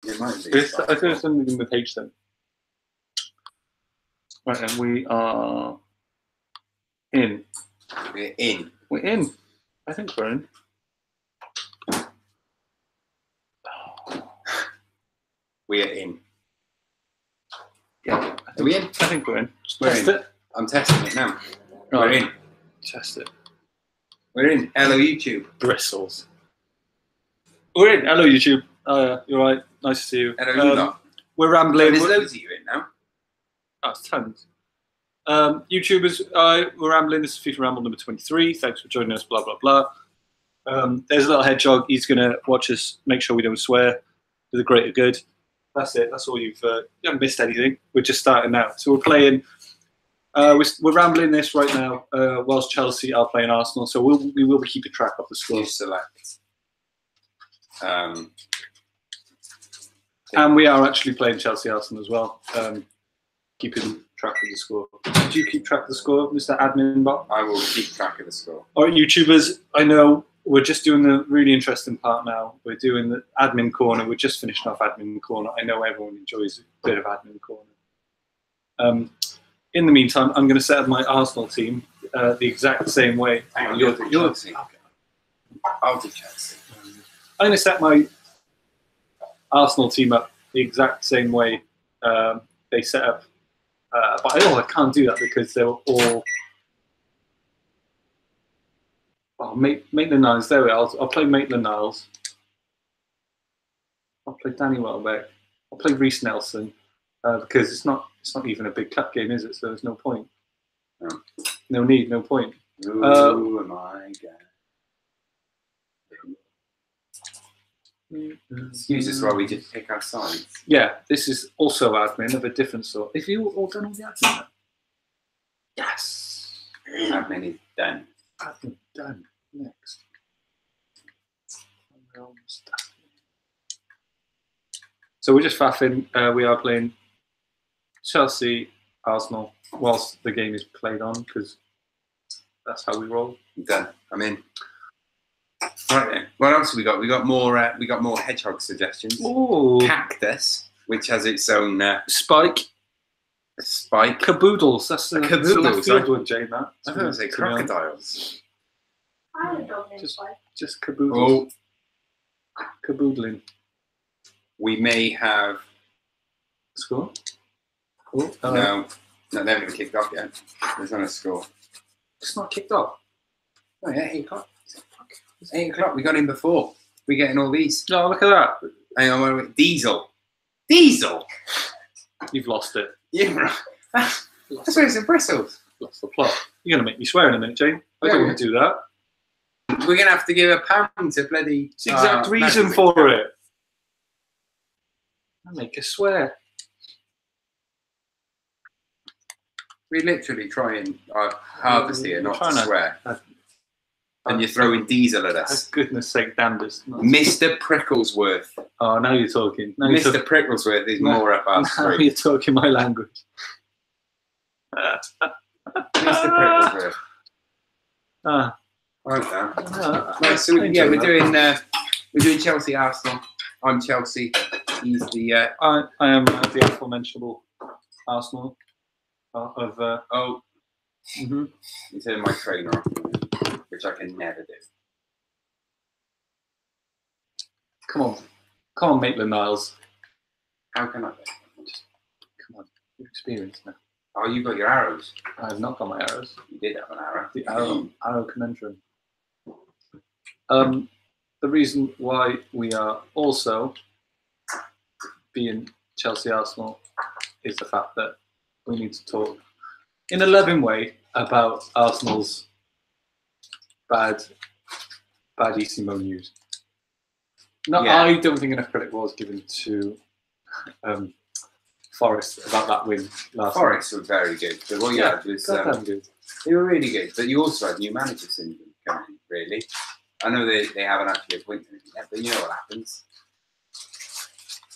It might be. I think it's something in the page then. Right, and we are in. We're in. We're in. I think we're in. We are in. Yeah. Are we in? I think we're in. Just We're test in. it. I'm testing it now. Right. We're in. Test it. We're in. Hello, YouTube. Bristles. We're in. Hello, YouTube. Oh, yeah, you're right. Nice to see you. Hello, you lot. We're rambling. There's loads of you in now. Oh, it's tons. YouTubers, we're rambling. This is FIFA Ramble number 23. Thanks for joining us, blah, blah, blah. There's a little hedgehog. He's going to watch us, make sure we don't swear for the greater good. That's it. That's all you haven't missed anything. We're just starting now. So we're playing, we're rambling this right now whilst Chelsea are playing Arsenal. So we will be keeping track of the score. You select. And we are actually playing Chelsea Arsenal as well, keeping track of the score. Do you keep track of the score, Mr. Admin Bot? I will keep track of the score. All right, YouTubers, I know we're just doing the really interesting part now. We're doing the admin corner. We're just finishing off admin corner. I know everyone enjoys a bit of admin corner. In the meantime, I'm going to set up my Arsenal team the exact same way. Hang on, you're Chelsea. Okay. I'll do Chelsea. I'm going to set my Arsenal team up the exact same way they set up. But I can't do that because they're all. Oh, Maitland-Niles. There we are. I'll play Maitland-Niles. I'll play Danny Welbeck. I'll play Reece Nelson because it's not even a big cup game, is it? So there's no point. No. No need. No point. Oh my god. Excuse us while we just pick our sides. Yeah, this is also admin of a different sort. If you all done all the admin now? Yes. Admin is done. Admin done. Next. So we're just faffing. We are playing Chelsea, Arsenal, whilst the game is played on, because that's how we roll. Done. I'm in. Right then. What else have we got? We got more hedgehog suggestions. Ooh. Cactus, which has its own Spike. Spike. Caboodles. That's a Caboodles. field one, Jane. That. I thought it was like crocodiles. I had a dog named Spike. Just caboodles. Oh. Caboodling. We may have. Score? Oh, No, they haven't even kicked off yet. There's not a score. It's not kicked off. Oh yeah, 8 o'clock. It's 8 o'clock. We got in before. We're getting all these. No, look at that. Hang on, wait. Diesel. Diesel. You've lost it. Yeah. That's where it's in bristles. Lost the plot. You're going to make me swear in a minute, Jane. I don't want to do that. We're going to have to give £1 to bloody... It's the exact reason for it. I make us swear. We literally try and harvest here, not to swear. And you're throwing diesel at us. For goodness sake, damned us. Mr. Pricklesworth. Oh, now you're talking. Now Mr. Pricklesworth is more up our street. Now you're talking my language. Mr. Pricklesworth. Ah. Right now. Nice. So we're doing Chelsea Arsenal. I'm Chelsea. He's the. I am the aforementionable Arsenal of. You turn my trainer off, which I can never do. Come on, Maitland-Niles. How can I do? Come on, you're experienced now. Oh, you got your arrows. I have not got my arrows. You did have an arrow. The arrow conundrum. The reason why we are also being Chelsea Arsenal is the fact that we need to talk in a loving way about Arsenal's bad ECMO news. No, yeah. I don't think enough credit was given to Forest about that win last night. Forest were very good. But what you had was good. They were really good. But you also had new manager syndrome coming in, really. I know they haven't actually appointed him yet, but you know what happens.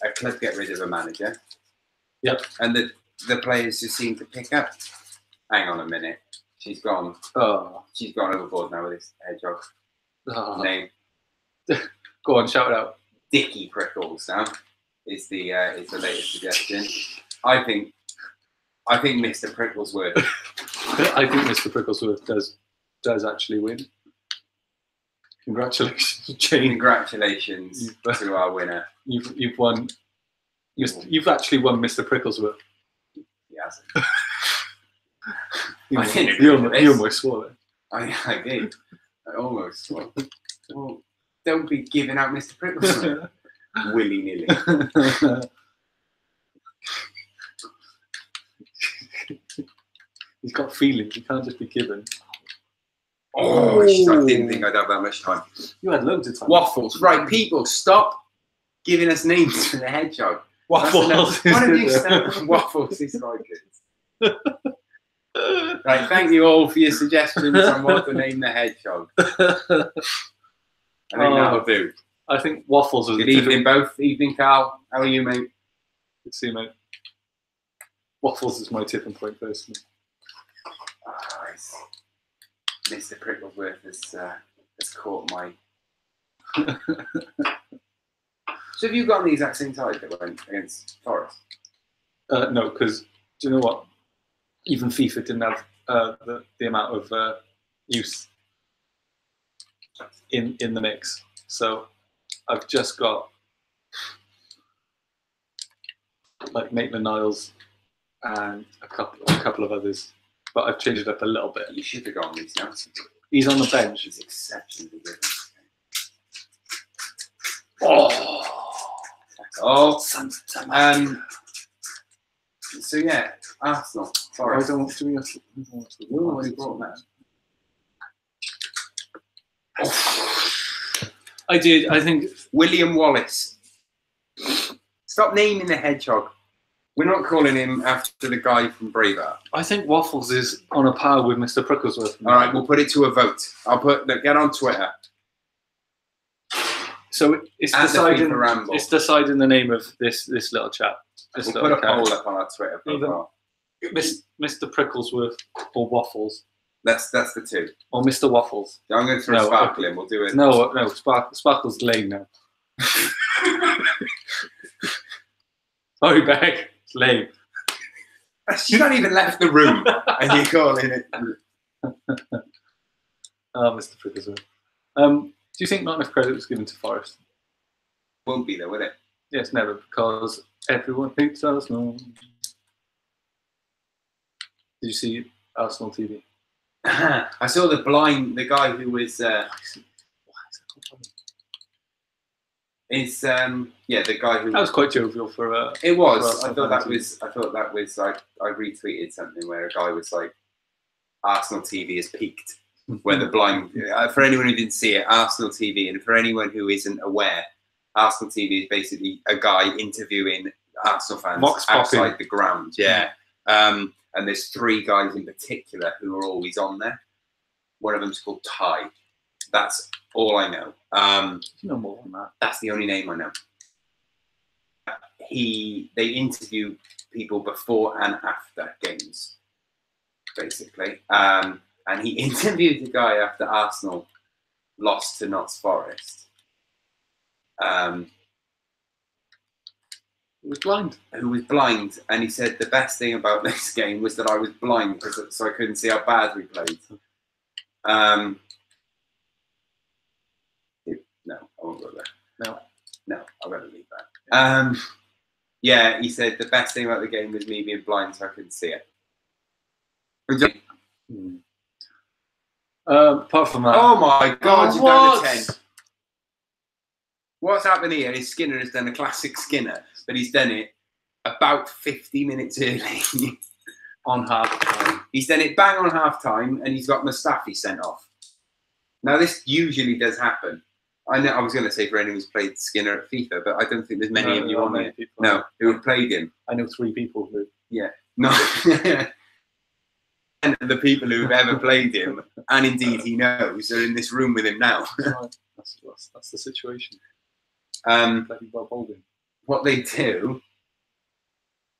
A club get rid of a manager. Yep. And the players just seem to pick up. Hang on a minute. She's gone. Oh. She's gone overboard now with this hedgehog. Oh. Name. Go on, shout it out. Dickie Prickles now. is the latest suggestion. I think Mr. Pricklesworth. I think Mr. Pricklesworth does actually win. Congratulations, Jane. Congratulations to our winner. You've won. You've actually won Mr. Pricklesworth. He hasn't. You almost swore it. I did. I almost swore. Well, don't be giving out Mr. Pricklesworth willy-nilly. He's got feelings. He can't just be given. Oh, I didn't think I'd have that much time. You had loads of time. Waffles. Right, people, stop giving us names for the hedgehog. Waffles. Why don't you start? Waffles is quite good. Right, thank you all for your suggestions on what to name the hedgehog. I think that'll do. I think Waffles is good evening, both. Evening, Carl. How are you, mate? Good to see you, mate. Waffles is my tipping point, personally. Oh, Mr. Pricklesworth has caught my. So have you got on the exact same side that went against Forest? No, because do you know what? Even FIFA didn't have the amount of use in the mix. So I've just got like Maitland-Niles and a couple of others, but I've changed it up a little bit. You should have gone Reece Nelson. He's on the bench. He's exceptionally good. So yeah, Arsenal. Sorry, I don't want to. I did. I think William Wallace. Stop naming the hedgehog. We're not calling him after the guy from Braveheart. I think Waffles is on a par with Mr. Pricklesworth. All right, we'll put it to a vote. Get on Twitter. So it's deciding the name of this little chap. We'll put a poll up on our Twitter profile. Mr. Pricklesworth or Waffles. That's the two. Or Mr. Waffles. I'm going to throw Sparkle in. We'll do it. No, Sparkle's lame now. Sorry, Beck. It's lame. She's not even left the room, and you're calling it. Oh, Mr. Pricklesworth. Do you think not enough credit was given to Forest? Won't be though, will it? Yes, never, because everyone hates Arsenal. Did you see Arsenal TV? I saw the guy who was. The guy who. That was quite jovial for. It was. I thought that was. I retweeted something where a guy was like, "Arsenal TV has peaked." Where the blind, for anyone who didn't see it, Arsenal TV, and for anyone who isn't aware, Arsenal TV is basically a guy interviewing Arsenal fans outside the ground. Yeah. And there's three guys in particular who are always on there. One of them's called Ty. That's all I know. You know more than that. That's the only name I know. They interview people before and after games, basically. And he interviewed the guy after Arsenal lost to Notts Forest. Who was blind. Who was blind, and he said the best thing about this game was that I was blind, so I couldn't see how bad we played. No, I won't go there. No, I'll better leave that. Yeah, he said the best thing about the game was me being blind, so I couldn't see it. Apart from that. Oh my God! You've done a 10. What's happened here is Skinner has done a classic Skinner, but he's done it about 50 minutes early on half time. He's done it bang on half time, and he's got Mustafi sent off. Now this usually does happen. I know. I was going to say for anyone who's played Skinner at FIFA, but I don't think there's many of you on there. No, who have played him. I know 3 people who. Yeah. No. And the people who have ever played him, and indeed he knows, are in this room with him now. That's the situation. What they do,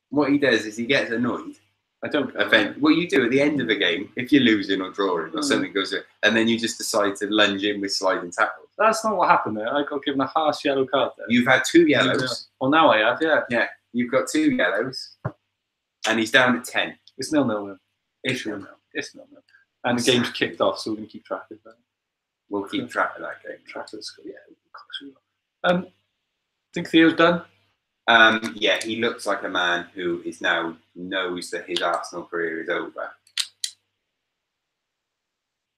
what he does is he gets annoyed I don't. event. What you do at the end of a game, if you're losing or drawing or something goes, and then you just decide to lunge in with sliding tackles. That's not what happened there. I got given a harsh yellow card there. You've had 2 yellows. Well, now I have, yeah. Yeah, you've got 2 yellows, and he's down at 10. It's 0-0 then. It's 0-0. It's 0-0. And the game's kicked off, so we're going to keep track of that. We'll keep track of that game. Track of the score, yeah. Think Theo's done? Yeah, he looks like a man who is now knows that his Arsenal career is over.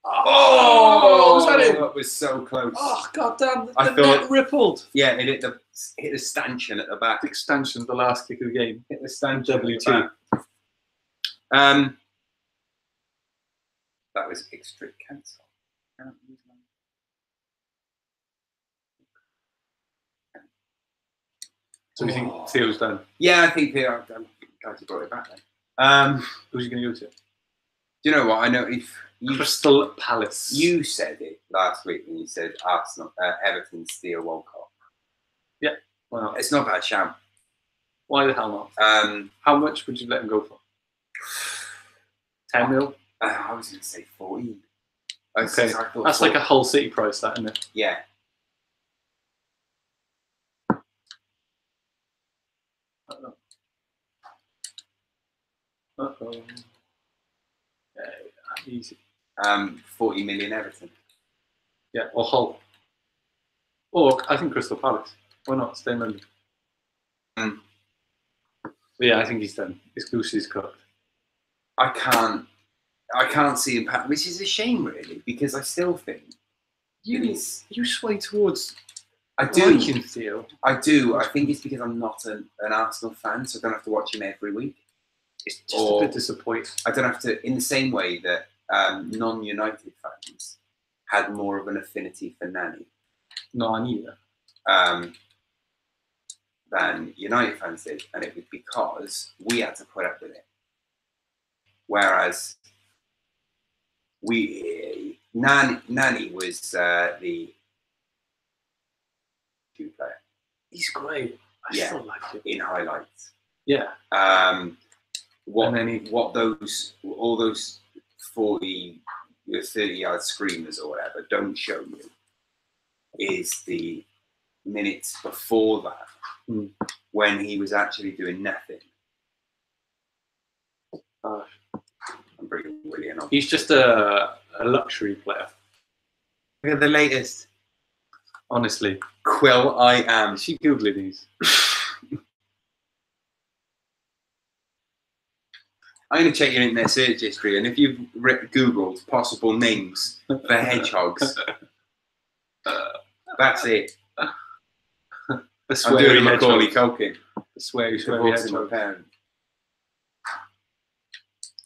Oh, was that it? That was so close. Oh, goddamn! The I net thought- rippled. Yeah, it hit the stanchion at the back. Extension, the last kick of the game. Hit the stanchion. WT. That was extra cancel. So we think Theo's done. Yeah, I think Theo. I'm glad you brought it back then. Who's he going to go to? Do you know what? I know if Crystal Palace. you said it last week when you said Arsenal, Everton steal World Cup. Yeah. Well, It's not a bad shout. why the hell not? How much would you let him go for? 10 mil? I was going to say 14. Okay. That's like a whole City price, that, isn't it? Yeah. Uh-oh. Yeah, easy. 40 million Everton. Yeah, or Hull. Or I think Crystal Palace. Why not? Stay in London. But yeah, I think he's done. His goose is cooked. I can't see him, which is a shame, really, because I still think You sway towards I do. liking Theo. I do. I think it's because I'm not an Arsenal fan, so I don't have to watch him every week. It's just a bit disappointing. I don't have to, in the same way that non-United fans had more of an affinity for Nani No, I neither. than United fans did, and it was because we had to put up with it. Whereas Nani was the two player. He's great. I still like him. In highlights. Yeah. All those 40, 30-yard screamers or whatever don't show you is the minutes before that when he was actually doing nothing. I'm bringing William on. He's just a luxury player. Look at the latest. Honestly. Quill I am. Is she Googling these? I'm going to check your internet search history, and if you've Googled possible names for hedgehogs, that's it. The I'm doing sweary Macaulay hedgehog. Culkin. The sweary Divorcing my hedgehog. parent.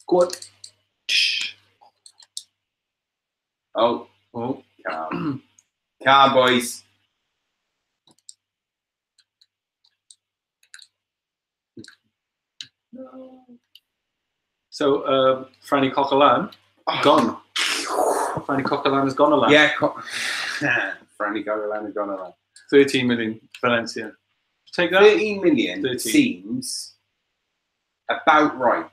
Good. Oh, calm. Calm, boys. No. So, Franny Coquelin, gone. Franny Coquelin has gone a lot. Yeah, Franny Coquelin has gone a lot. 13 million, Valencia. Take that. 13 million 13. seems about right.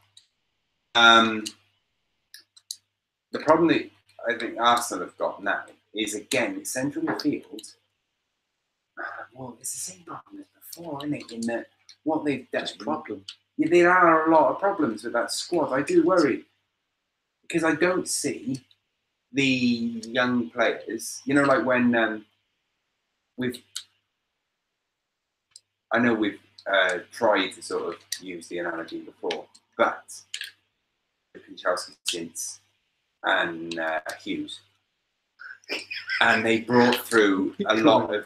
The problem that I think Arsenal have got now is, again, central midfield. Well, it's the same problem as before, isn't it? In that what they've done. Problem. Yeah, there are a lot of problems with that squad. I do worry because I don't see the young players. You know, like when I know we've tried to sort of use the analogy before, but Chelsea since and Hughes, and they brought through a lot of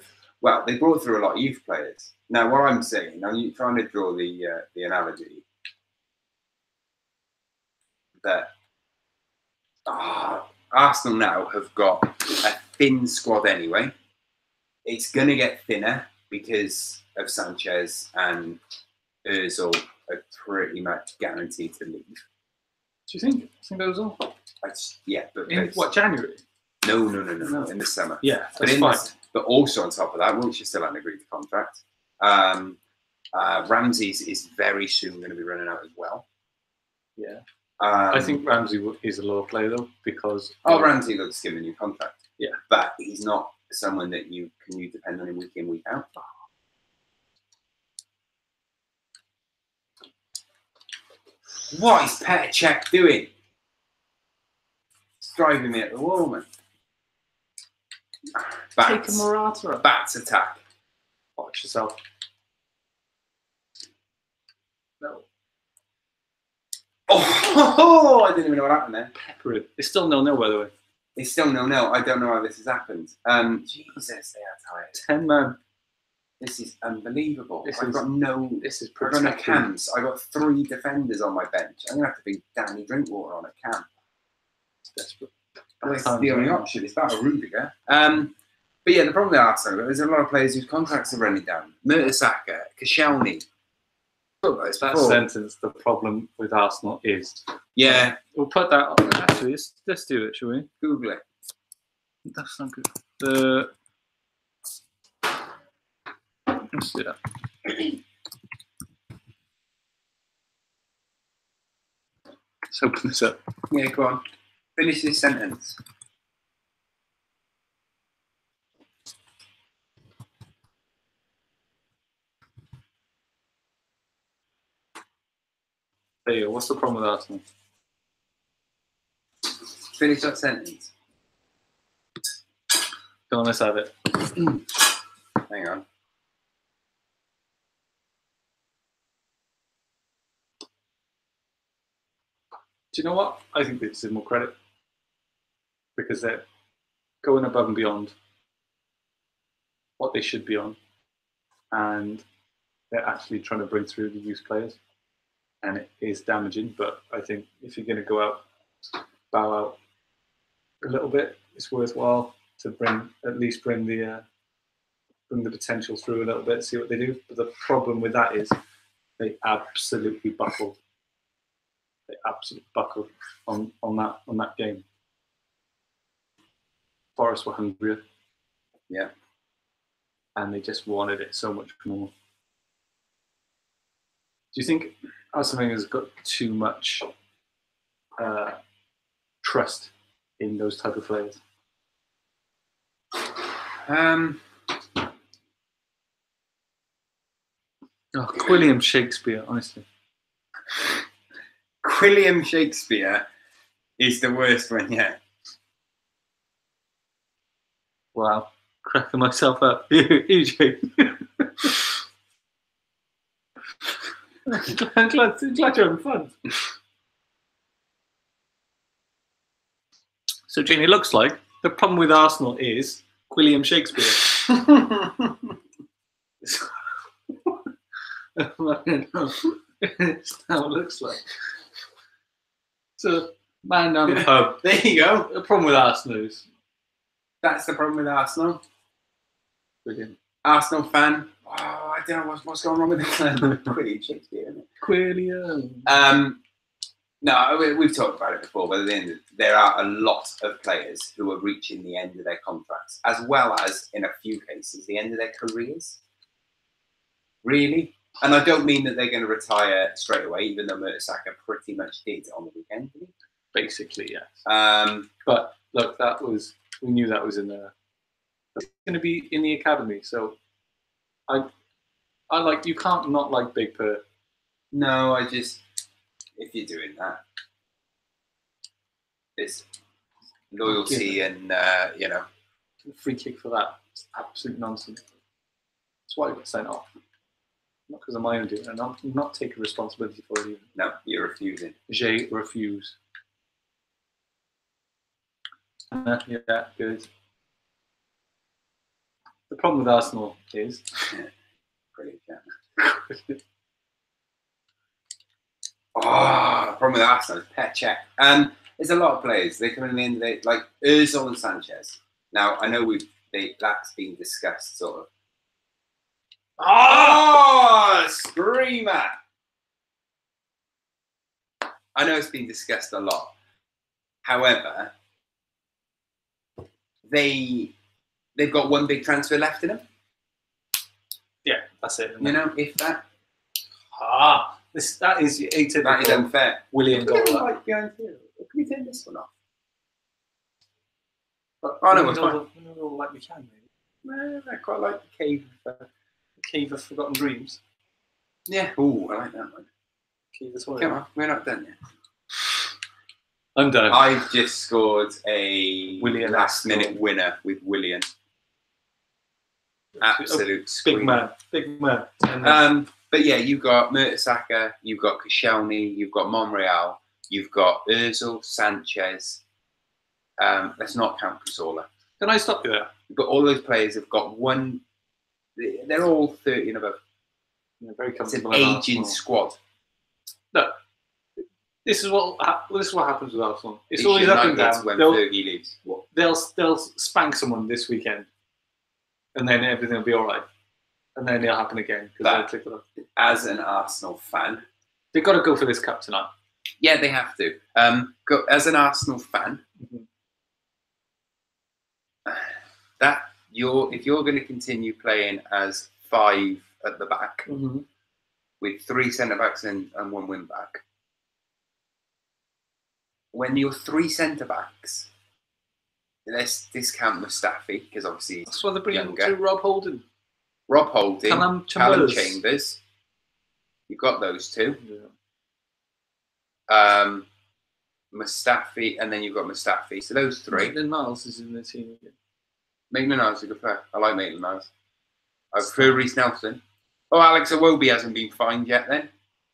youth players. Now, what I'm saying, I'm trying to draw the analogy that Arsenal now have got a thin squad anyway. It's going to get thinner because of Sanchez, and Ozil are pretty much guaranteed to leave. Do you think? Ozil? Yeah, but In what, January? No, in the summer. Yeah, but that's fine. But also on top of that, Wilshere still hasn't agreed to contract. Ramsey's is very soon going to be running out as well. Yeah. I think Ramsey is a lower player though because. Ramsey looks given a new contract. Yeah, but he's not someone that you depend on him week in, week out. What is Petr Cech doing? It's driving me at the wall, man. Take a Morata. Bats attack. Watch yourself. No. Oh, I didn't even know what happened there. Pepper it. It's still 0-0, by the way. It's still 0-0. I don't know how this has happened. Jesus, they are tired. 10 man. This is unbelievable. This I've got no cams. I've got 3 defenders on my bench. I'm gonna have to bring Danny Drinkwater on a cam. Desperate. That's the only option. It's that or Rudiger. But yeah, the problem with Arsenal, there's a lot of players whose contracts are running down. Mertesacker, Koscielny. That sentence, the problem with Arsenal is. Yeah. We'll put that on. Actually, let's do it, shall we? Google it. That's not good. Let's do that. Let's open this up. Yeah, go on. Finish this sentence. There you go. What's the problem with Arsenal? Finish that sentence. Go on, let's have it. Hang on. Do you know what? I think they deserve more credit because they're going above and beyond what they should be on, and they're actually trying to bring through the youth players. And it is damaging, but I think if you're going to go out, bow out a little bit, it's worthwhile to bring the potential through a little bit, see what they do. But the problem with that is they absolutely buckled. They absolutely buckled on that game. Forest were hungrier. Yeah. And they just wanted it so much more. Do you think Arsene has got too much trust in those type of players? William Shakespeare, honestly. William Shakespeare is the worst one yet. Wow, cracking myself up. EJ. I'm glad you're having fun. So, Jane, it looks like the problem with Arsenal is William Shakespeare. That's how it looks like. So, man down the pub. There you go. The problem with Arsenal is. That's the problem with Arsenal. Brilliant. Arsenal fan. Oh, I don't know what's going wrong with this. William Shakespeare, isn't it? William. No, we've talked about it before, but at the end, there are a lot of players who are reaching the end of their contracts, as well as, in a few cases, the end of their careers. Really? And I don't mean that they're going to retire straight away, even though Mertesacker pretty much did on the weekend, didn't he? Basically, yes. But look, we knew that was in there. It's going to be in the academy, so I like, you can't not like Big Per. No, if you're doing that, there's loyalty and, free kick for that. It's absolute nonsense. That's why I got sent off. Not because of my own doing, and I'm not taking responsibility for it either. No, you're refusing. Je refuse. Yeah, good. The problem with Arsenal is... Brilliant, yeah. The problem with Arsenal is Petr Cech. There's a lot of players. They come in the end of the day, like Ozil and Sanchez. Now, I know that's been discussed, sort of. Screamer! I know it's been discussed a lot. However, they've got one big transfer left in them. Yeah, that's it. You know, if that. That is atypical. That is unfair. William Can goal. we turn this one off? But Oh, no, it's fine. Like we can, maybe. Well, I quite like the cave. Cave of Forgotten Dreams. Yeah. Ooh, I like that one. Cave of Come on, we're not done yet. I'm done. I've just scored a Willian last-minute winner with Willian. Absolute screamer. Big man. But yeah, you've got Mertesacker, you've got Koscielny, you've got Monreal, you've got Ozil, Sanchez. Let's not count Cazorla. Can I stop you there? But all those players have got one. They're all 30 and above. Yeah, very It's an comfortable. aging squad. No, this is what happens with Arsenal. It's It's always up and United down. when Fergie leaves. They'll spank someone this weekend, and then everything will be all right, and then it'll happen again. As an Arsenal fan, They've got to go for this cup tonight. yeah, they have to. As an Arsenal fan, if you're going to continue playing as 5 at the back with 3 centre backs and 1 wing back, when you're 3 centre backs, let's discount Mustafi because obviously That's why they're bringing younger. to Rob Holding. Rob Holding, Callum Callum Chambers. Chambers. You've got those 2. Yeah. Mustafi, and then you've got Mustafi. So those 3. Maitland-Niles is in the team again. Maitland-Niles is a good player. I like Maitland-Niles. I prefer Reece Nelson. Oh, Alex Iwobi hasn't been fined yet then.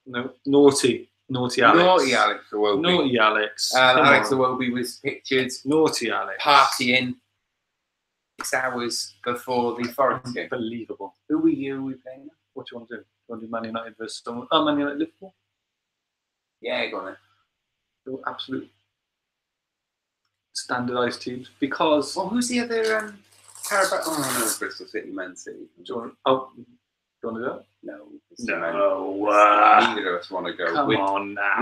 No, naughty Alex. Naughty Alex Iwobi. Naughty Alex. Alex Come on. Iwobi was pictured Naughty Alex. partying 6 hours before the Forest game. Unbelievable. Who were you playing? What do you want to do? Do you want to do Man United versus someone? Oh, Man United Liverpool? Yeah, go on then. They're absolute standardised teams because. Well, who's the other Carabao? Oh no, Bristol City, Man City. Do you want to do that? No. Neither of us want to go. Come on now.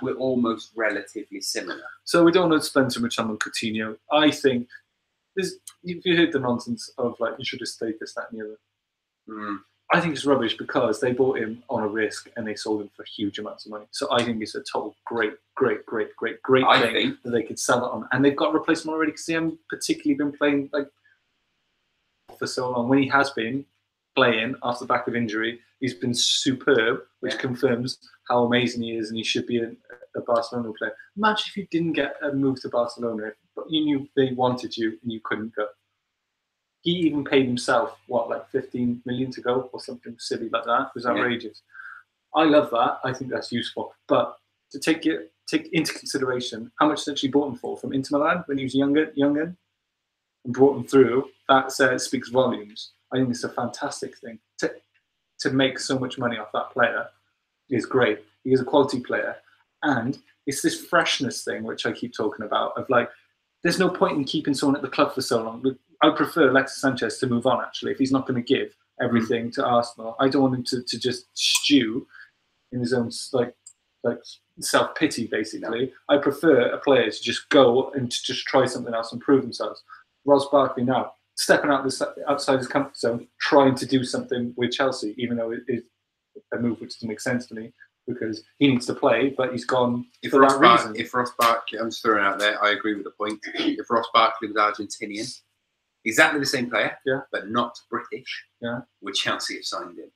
We're almost relatively similar. So we don't want to spend too much time on Coutinho. I think if you heard the nonsense of like you should have stayed this, that, and the other. I think it's rubbish because they bought him on a risk and they sold him for huge amounts of money. So I think it's a total great thing that they could sell it on, and they've got a replacement already because he hasn't particularly been playing like for so long. When he has been playing after the back of injury, he's been superb, which confirms how amazing he is, and he should be a Barcelona player. Imagine if you didn't get a move to Barcelona, but you knew they wanted you and you couldn't go. He even paid himself, like 15 million to go or something silly like that. It was outrageous. I love that. I think that's useful. But to take into consideration how much they actually bought him for from Inter Milan when he was younger, and brought him through, that speaks volumes. I think it's a fantastic thing. To make so much money off that player is great. He is a quality player. And it's this freshness thing, which I keep talking about, of like, there's no point in keeping someone at the club for so long. I prefer Alexis Sanchez to move on, actually, if he's not going to give everything to Arsenal. I don't want him to just stew in his own like self-pity, basically. No. I prefer a player to just go and to just try something else and prove themselves. Ross Barkley now, stepping outside his comfort zone, trying to do something with Chelsea, even though it is a move which doesn't make sense to me, because he needs to play, but he's gone for that reason. If Ross Barkley, I'm just throwing out there, I agree with the point. If Ross Barkley was Argentinian, exactly the same player, but not British, would Chelsea have signed him?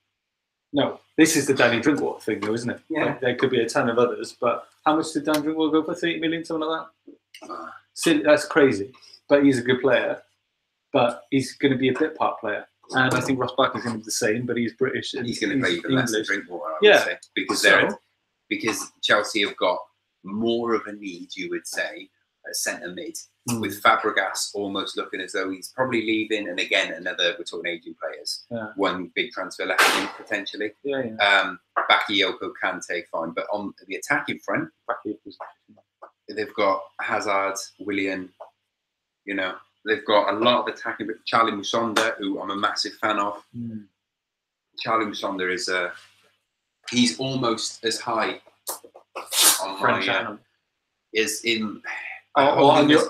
No, this is the Danny Drinkwater thing, though, isn't it? Yeah. Like, there could be a ton of others, but how much did Dan Drinkwater go for? 30 million, something like that? That's crazy, but he's a good player, but he's going to be a bit part player. And I think Ross Barkley's going to be the same, but he's British. And he's going to play even less than Drinkwater, I would say. Because Chelsea have got more of a need, you would say, at centre mid, with Fabregas almost looking as though he's probably leaving. And again, we're talking aging players. One big transfer left in potentially. Bakayoko, Kante, fine. But on the attacking front, they've got Hazard, Willian, they've got a lot of attacking. But Charlie Musonda, who I'm a massive fan of. Charlie Musonda is he's almost as high on my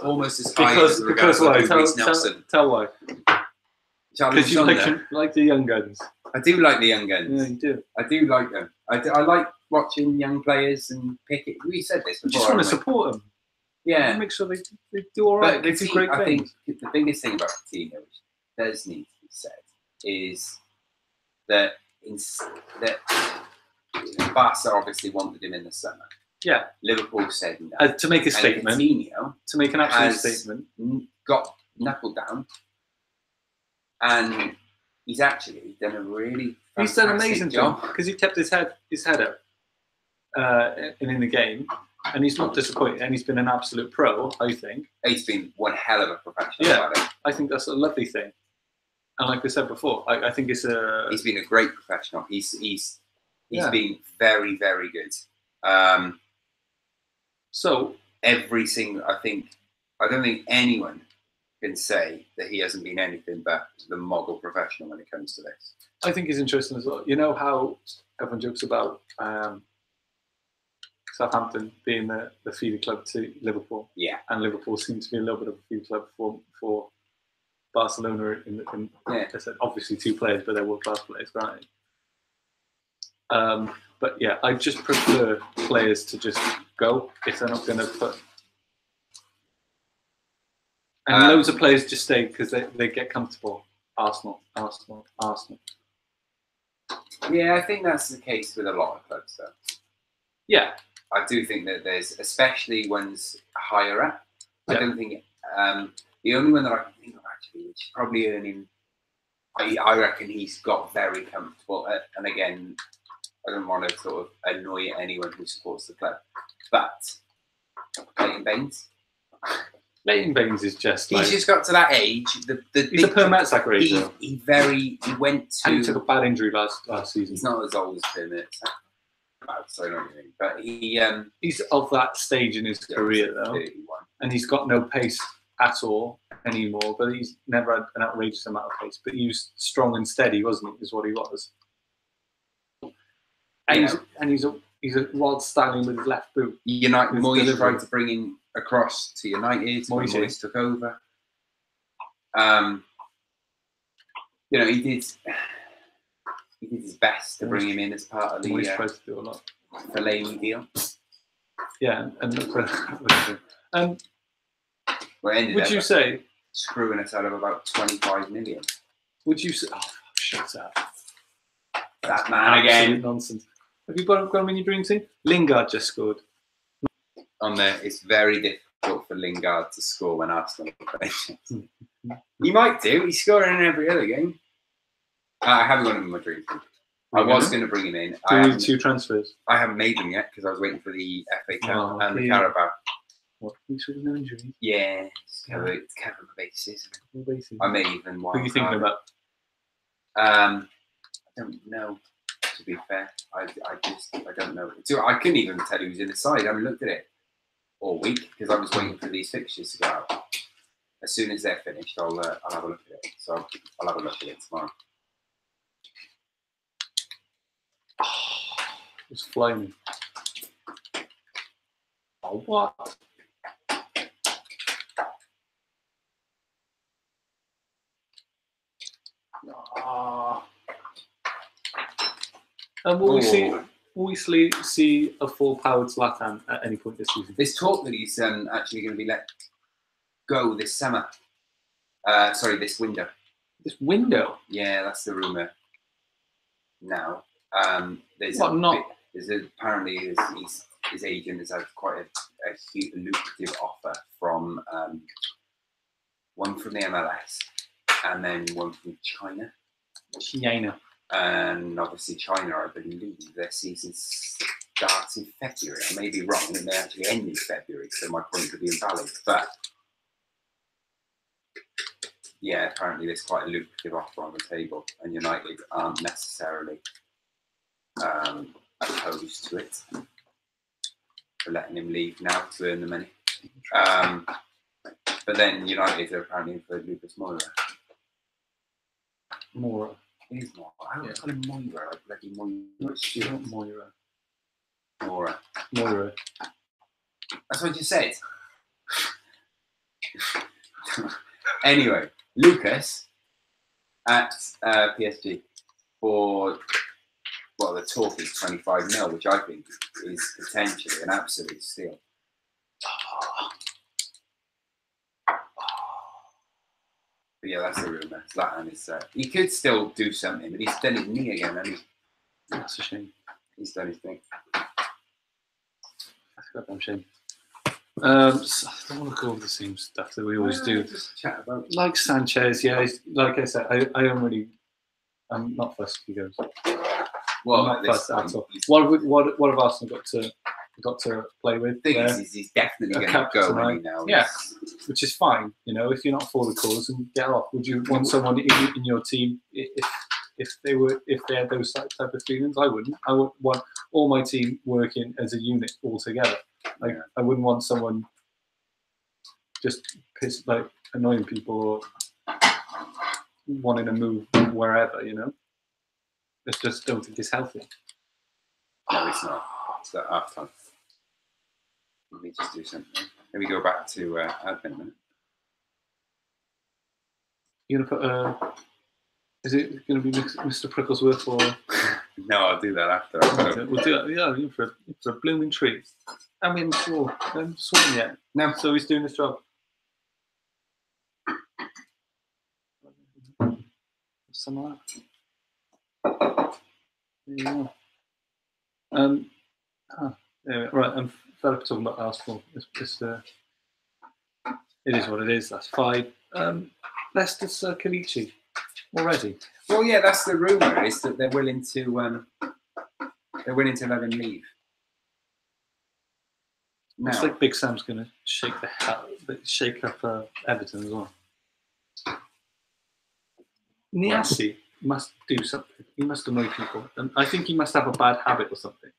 almost as high as because why? Reece Nelson. Tell why. Charlie Because you like the young guns. I do like the young guns. Yeah, you do. I do like them. I like watching young players and picking. We said this before. You just want to support them. Yeah. Make sure they do all right. But They do great I things. think the biggest thing about Coutinho, which does need to be said, is that Barca obviously wanted him in the summer. Yeah. Liverpool said no. To make a statement. Coutinho to make an absolute statement. Got knuckled down, and he's actually done a really He's done an amazing job because he kept his head up in the game, and he's not disappointed. And he's been an absolute pro, I think. He's been one hell of a professional. Yeah, I think that's a lovely thing. And like I said before, I think it's a. He's been a great professional. He's been very, very good. So every single, I don't think anyone can say that he hasn't been anything but the model professional when it comes to this. I think it's interesting as well. You know how everyone jokes about Southampton being the feeder club to Liverpool. Yeah. And Liverpool seems to be a little bit of a feeder club for Barcelona. I said obviously two players, but they're world-class players, granted. But yeah, I just prefer players to just go if they're not going to put. And loads of players just stay because they get comfortable. Arsenal. Yeah, I think that's the case with a lot of clubs, though. Yeah. I do think that there's, especially ones higher up. I don't think the only one that I can think of actually, which is probably earning. I reckon he's got very comfortable, and again, I don't want to sort of annoy anyone who supports the club, but Leighton Baines. Leighton Baines is just he's just got to that age. He's a Per Mertesacker age. He went to. And he took a bad injury last season. He's not as old as Per Mertesacker. So I don't know, but he's of that stage in his career though, 31. And he's got no pace at all anymore. But he's never had an outrageous amount of pace. But he was strong and steady, wasn't he? Is what he was. And he's a wild stallion with his left boot. United Moyes tried to bring him across to United. Moyes took over. He did his best to bring him in as part of the tried to do a lot. Fellaini deal. Yeah, and look where that was. Would you say screwing us out of about 25 million? Would you say? Oh, shut up! That man again. Nonsense. Have you got him in your dream team? Lingard just scored. On there, it's very difficult for Lingard to score when Arsenal play. He might do. He's scoring in every other game. I haven't got him in my dream team. I was going to bring him in. Two transfers. I haven't made them yet because I was waiting for the FA Cup and the Carabao. What? He's with no injury? Yeah, it's covered bases. I may even. Who are you thinking about? I don't know. To be fair, I don't know. So I couldn't even tell you who's in the side. I haven't looked at it all week because I was waiting for these fixtures to go out. As soon as they're finished, I'll have a look at it. So I'll have a look at it tomorrow. It's flaming. Oh, what? And will we see a full-powered Zlatan at any point this season? There's talk that he's actually going to be let go this summer. This window. This window? Yeah, that's the rumour. Now, apparently his agent has had quite a huge, lucrative offer from one from the MLS and then one from China. And obviously China, I believe their season starts in February. I may be wrong, it may actually end in February, so my point could be invalid. But yeah, apparently there's quite a lucrative offer on the table, and United aren't necessarily opposed to it, for letting him leave now to earn the money. But then United are apparently for Lucas Moura. Moura. It is Moura. I don't call him Moira. I bloody Moira. Moira. That's what I just said. Anyway, Lucas at PSG. for, well, the talk is 25 mil, which I think is potentially an absolute steal. But yeah, that's the rumour. Zlatan is, he could still do something, but he's done his knee again, hasn't he? That's a shame. He's done his thing. That's a goddamn shame. So I don't want to go over the same stuff that we always do. Just chat about. Like Sanchez, yeah. Like I said, I'm not fussed if he goes. Well, I'm not fussed at all. he's, What have Arsenal got to play with? thing there? is, he's definitely A going to cap go tonight. when he now. Yeah, which is fine. You know, if you're not for the cause, and get off. Would you want someone in your team if they had those type of feelings? I wouldn't. I would want all my team working as a unit all together. Like I wouldn't want someone just annoying people or wanting to move wherever. You know, I just don't think it's healthy. No, it's not. It's at half time. Let me just do something. Let me go back to admin a minute. You're gonna put is it going to be Mr. Pricklesworth or? No, I'll do that after. We'll do it. Yeah, for a blooming treat. And we haven't sworn yet. No. So he's doing his job. Some of that. There you go. Right, I'm fed up talking about Arsenal. It is what it is. That's 5. Leicester's Kalichi already. Well, yeah, that's the rumour, is that they're willing to let him leave. Looks Now, like Big Sam's going to shake up Everton as well. Niassi must do something. He must annoy people, and I think he must have a bad habit or something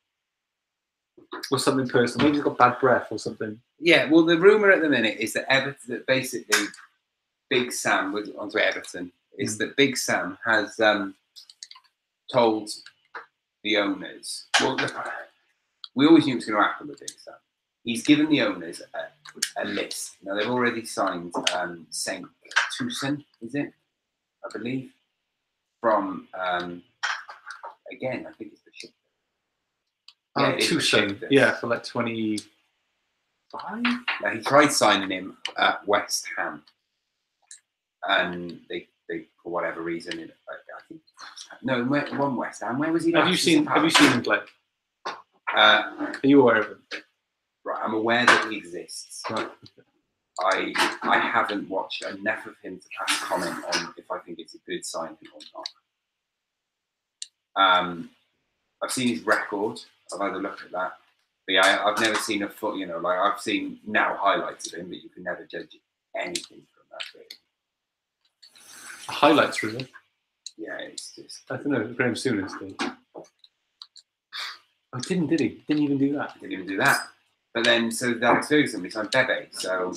personal. Maybe he's got bad breath or something. yeah, well, the rumour at the minute is that that basically Big Sam was onto Everton. Is that Big Sam has told the owners? Well, we always knew it was going to happen with Big Sam. He's given the owners a list. Now they've already signed Saint Toussaint, is it? I believe from again. I think it's the ship. Yeah, Toussaint. Yeah, for like 25. Now he tried signing him at West Ham, and they for whatever reason, I think no, one West Ham. Where was he? Have you seen him play? Are you aware of him? Right, I'm aware that he exists. Right. I haven't watched enough of him to pass comment on if I think it's a good signing or not. I've seen his record. I've had a look at that. But yeah, I've never seen a foot. You know, like I've seen now highlights of him, but you can never judge anything from that. Really. Highlights, really. Yeah, it's just. I don't know. Graham Souness did. Oh, did he? Didn't even do that. Didn't even do that. But then, so Alex Ferguson, we signed Bebe. So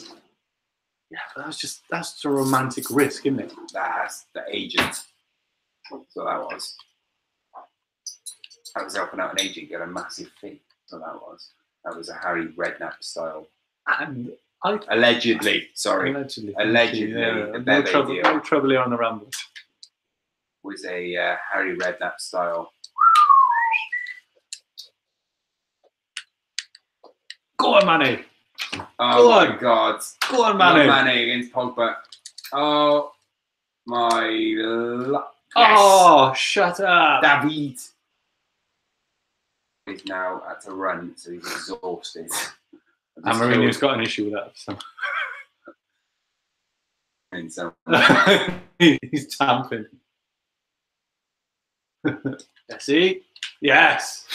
yeah, but that's a romantic risk, isn't it? that's the agent. So that was. That was helping out an agent get a massive fee. So that was a Harry Redknapp style. And allegedly, sorry. Allegedly. Yeah. The No Bebe deal trouble here on the Ramble. was a Harry Redknapp style. Go on, Manny. Oh Go my on. God. Go on, Manny. Manny against Pogba. Oh my. Yes. Oh, shut up. David. He's now had to run, so he's exhausted. And Mourinho's got an issue with that. So. And so He's tamping. See? Yes.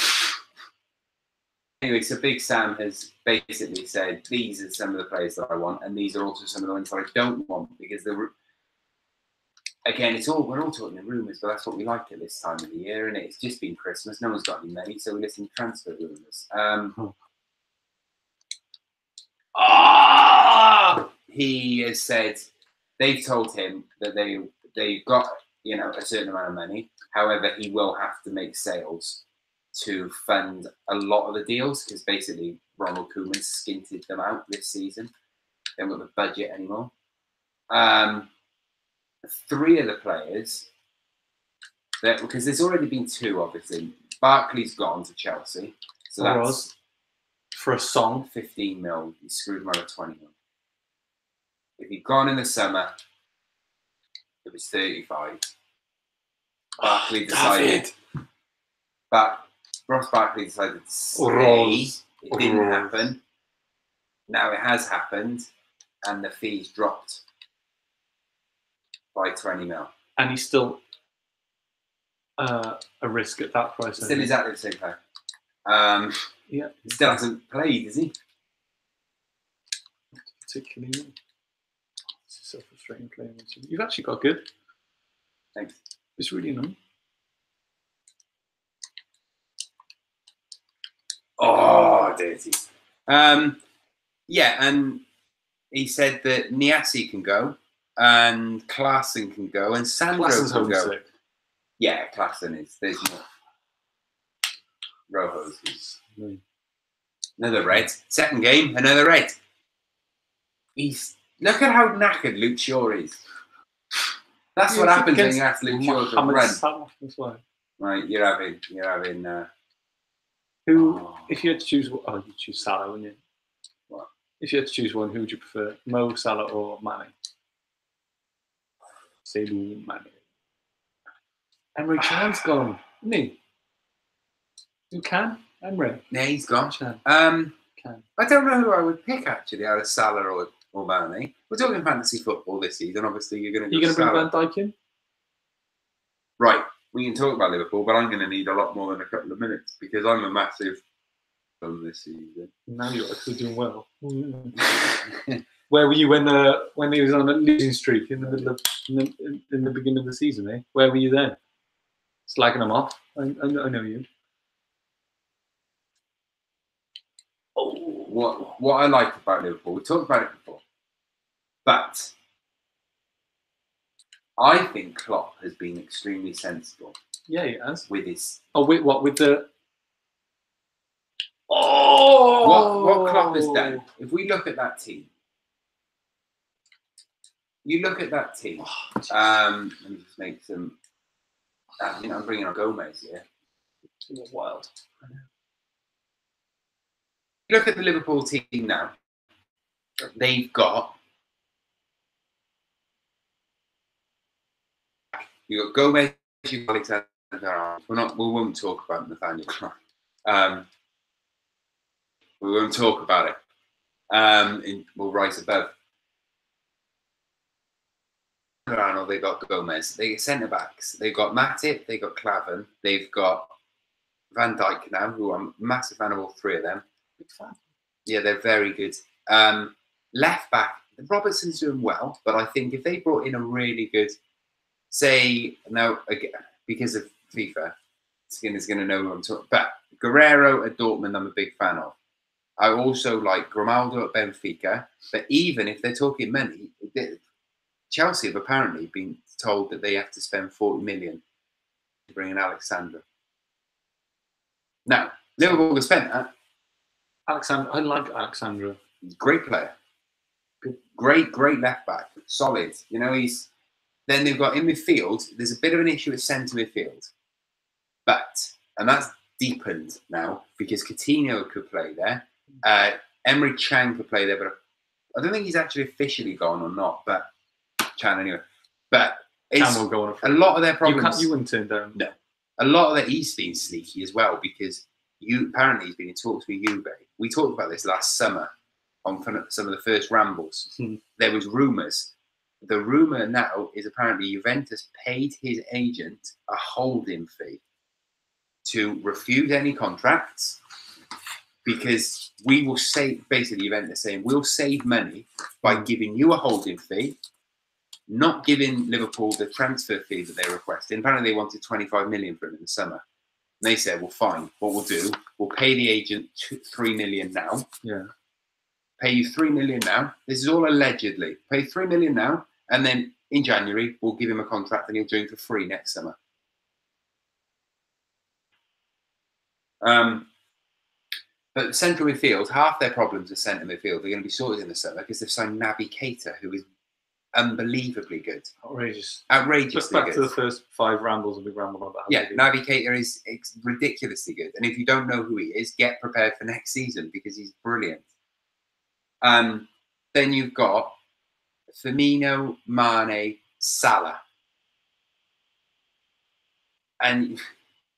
anyway, so Big Sam has basically said these are some of the players that I want, and these are also some of the ones that I don't want because again, we're all talking in rumours, but that's what we like at this time of the year, and it's just been Christmas. No one's got any money, so we listen to transfer rumours. He has said they've told him that they've got a certain amount of money. However, he will have to make sales to fund a lot of the deals because basically Ronald Koeman skinted them out this season. They haven't got the budget anymore. 3 of the players Because there's already been two, obviously. Barkley's gone to Chelsea. So that's for a song. 15 mil. You screwed him out of 20 mil. If he'd gone in the summer, it was 35. Barkley decided. Ross Barkley decided to stay. It didn't happen. Now it has happened, and the fees dropped by 20 mil. And he's still a risk at that price. Still exactly the same player. Yeah. He still hasn't played, has he? Particularly. It's a self-frustrating player. You've actually got good. Thanks. It's really annoying. Oh, dirty. Yeah, and he said that Niasse can go, and Klaassen can go, and Sandro can go. Sick. Yeah, Klaassen is. There's more. Rojo's is another red. Second game, another red. Look at how knackered Luke Shaw is. That's what happens when you ask Luke Shaw to run. Right, you're having. Who, if you had to choose, you'd choose Salah, wouldn't you? What? If you had to choose one, who would you prefer, Mo, Salah, or Mane? Salah, Mane. Emre Can's gone, isn't he? Who can? Emre. Yeah, he's gone. Can. I don't know who I would pick actually out of Salah or Mane. We're talking fantasy football this season. Obviously, you're going to bring Van Dijk in? Right. We can talk about Liverpool, but I'm going to need a lot more than a couple of minutes because I'm a massive fan this season. Now you're actually doing well. Where were you when he was on a losing streak in the middle of in the beginning of the season? Eh? Where were you then? Slagging him off. I know you. What I like about Liverpool, we talked about it before, but I think Klopp has been extremely sensible. Yeah, he has. With his... Oh, wait, what? With the... What Klopp has done, if we look at that team, you look at that team, let me just make some... I'm bringing on Gomez here. It's wild. Look at the Liverpool team now. They've got... You've got Gomez, you've got Alexander. We won't talk about Nathaniel Clyne. We won't talk about it. We'll rise above. Arnold, they got Gomez. They get centre backs. They've got Matip. They've got Klavan. They've got Van Dijk now, who I'm a massive fan of all three of them. Big fan. Yeah, they're very good. Left back, Robertson's doing well, but I think if they brought in a really good. Say, now, again, because of FIFA, Skinner's going to know who I'm talking about. But Guerrero at Dortmund, I'm a big fan of. I also like Grimaldo at Benfica. But even if they're talking money, Chelsea have apparently been told that they have to spend 40 million to bring in Alexander. Now, Liverpool have spent that. I like Alexandra. Great player. Good. Great left back. Solid. You know, he's... Then they've got in midfield, there's a bit of an issue at centre midfield. And that's deepened now because Coutinho could play there. Emre Can could play there, but I don't think he's actually officially gone or not, but Can anyway. But it's will go on a lot of their problems. You wouldn't turn down. No. A lot of that he's been sneaky as well because apparently he's been in talks with Juve. We talked about this last summer on some of the first rambles. There was rumours. The rumour now is apparently Juventus paid his agent a holding fee to refuse any contracts because we will save, basically Juventus saying, we'll save money by giving you a holding fee, not giving Liverpool the transfer fee that they requested. Apparently they wanted 25 million for him in the summer. And they said, well, fine, what we'll do, we'll pay the agent 3 million now. Yeah. Pay you 3 million now. This is all allegedly. Pay 3 million now. And then in January, we'll give him a contract and he'll do it for free next summer. But central midfield, half their problems are centre midfield. They're going to be sorted in the summer because they've signed Naby Keita, who is unbelievably good. Outrageous. Outrageously Just back good. to the first 5 rambles that we rambled about. Yeah, Naby Keita is ridiculously good. And if you don't know who he is, get prepared for next season because he's brilliant. Then you've got Firmino, Mane, Salah. And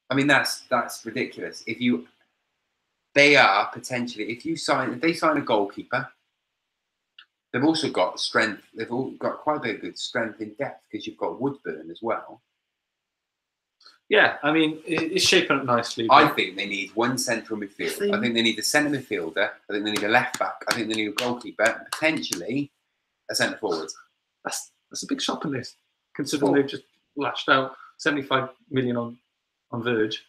I mean that's ridiculous. They are potentially, if they sign a goalkeeper, they've also got strength. They've all got quite a bit of good strength in depth because you've got Woodburn as well. Yeah, I mean, it's shaping up nicely. I think they need one central midfield. I think they need a centre midfielder. I think they need a left back. I think they need a goalkeeper. And potentially a centre forward. That's a big shopping list, considering they've just lashed out 75 million on Verge.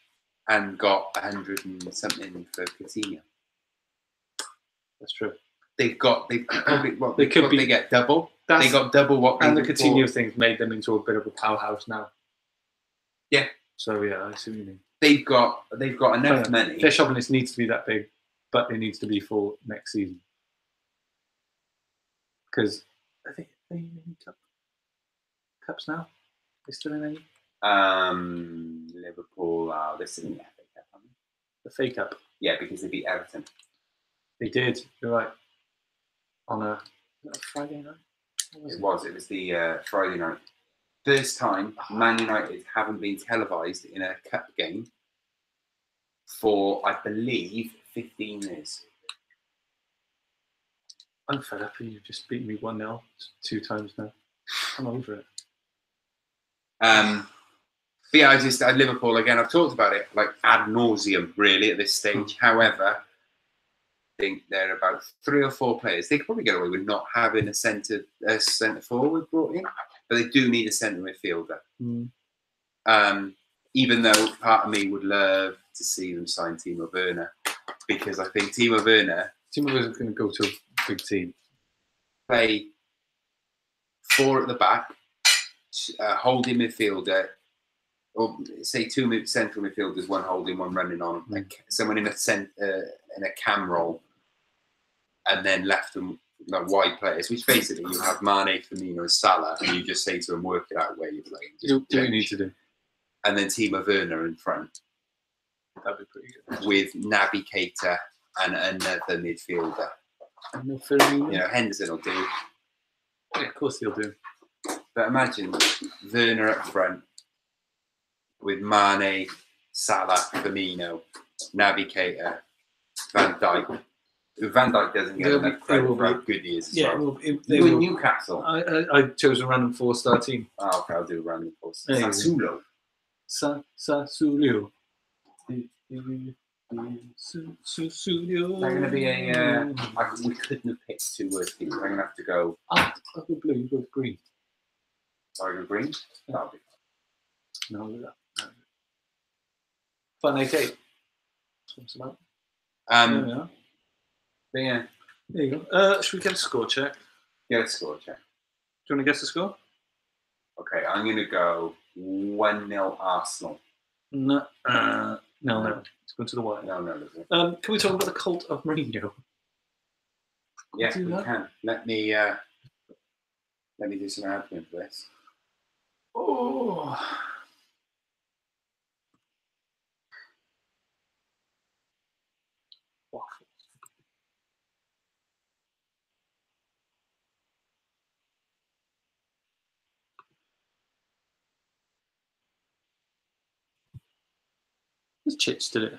And got 100 and something for Coutinho. That's true. They probably they get double. They got double what they and the did Coutinho thing's made them into a bit of a powerhouse now. Yeah. So yeah, I see what you mean. They've got enough money. Their shopping list needs to be that big, but it needs to be for next season. Because I think they in cups now. They still in any? Liverpool, they're still in the FA Cup, aren't they? The FA Cup. Yeah, because they beat Everton. They did. You're right. On a Friday night. It was the Friday night. First time Man United haven't been televised in a cup game for, I believe, 15 years. I'm fed up and you've just beaten me 1-0 2 times now. I'm over it. But yeah, at Liverpool again. I've talked about it like ad nauseum, really, at this stage. However, I think there are about 3 or 4 players. They could probably get away with not having a centre forward brought in, but they do need a centre midfielder. Even though part of me would love to see them sign Timo Werner, because I think Timo Werner is going to go to a big team. Play 4 at the back, holding midfielder, or say 2 central midfielders, 1 holding, 1 running on, like someone in a cam role, and then left them like wide players, which basically you have Mane, Firmino, and Salah, and you just say to them, work it out where you're playing. Do what you need to do. And then Timo Werner in front. That'd be pretty good. With Naby Keita and another midfielder. No Firmino. You know, Henderson will do. Yeah, of course he'll do. But imagine Werner up front with Mane, Salah, Firmino, Naby Keita, Van Dijk. Van Dijk doesn't get enough credit for how good he is as well. You in Newcastle? I chose a random 4-star team. Oh, okay, I'll do a random 4-star. Sassuolo. Sassuolo. Is that going to be a... we couldn't have picked 2 worse teams. I'm going to have to go... I'll go blue, you go green. Sorry, go green? That'll be fine. No, I'll do that. Fun 8-8. That's what it's about. But yeah. There you go. Should we get a score check? Get a score check. Do you want to guess the score? Okay, I'm going to go 1-0 Arsenal. No. It's going to the wire. No. Can we talk about the Cult of Mourinho? Yeah, we can. Let me do some admin for this. Oh. His chits did it.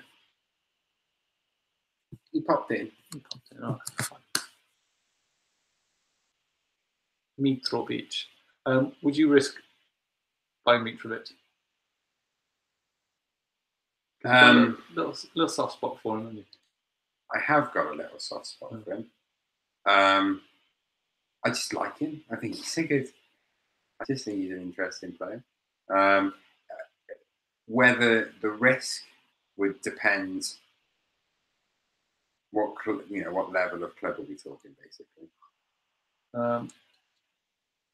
He popped in. Oh, fine. Mitrovic. Would you risk buying Mitrovic? Little soft spot for him, haven't you? I have got a little soft spot for him. I just like him. I think he's so good. I just think he's an interesting player. Whether the risk would depend what level of club are we talking, basically.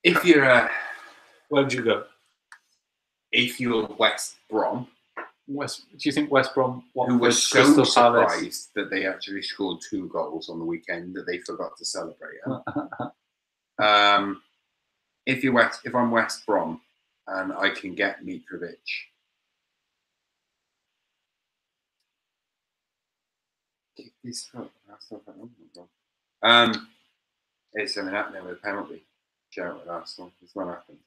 If you're where would you go? If you're West Brom, do you think West Brom, who were so surprised that they actually scored 2 goals on the weekend that they forgot to celebrate? if I'm West Brom and I can get Mitrovic. It's something happening with a penalty. Shout at Arsenal. It's not happened.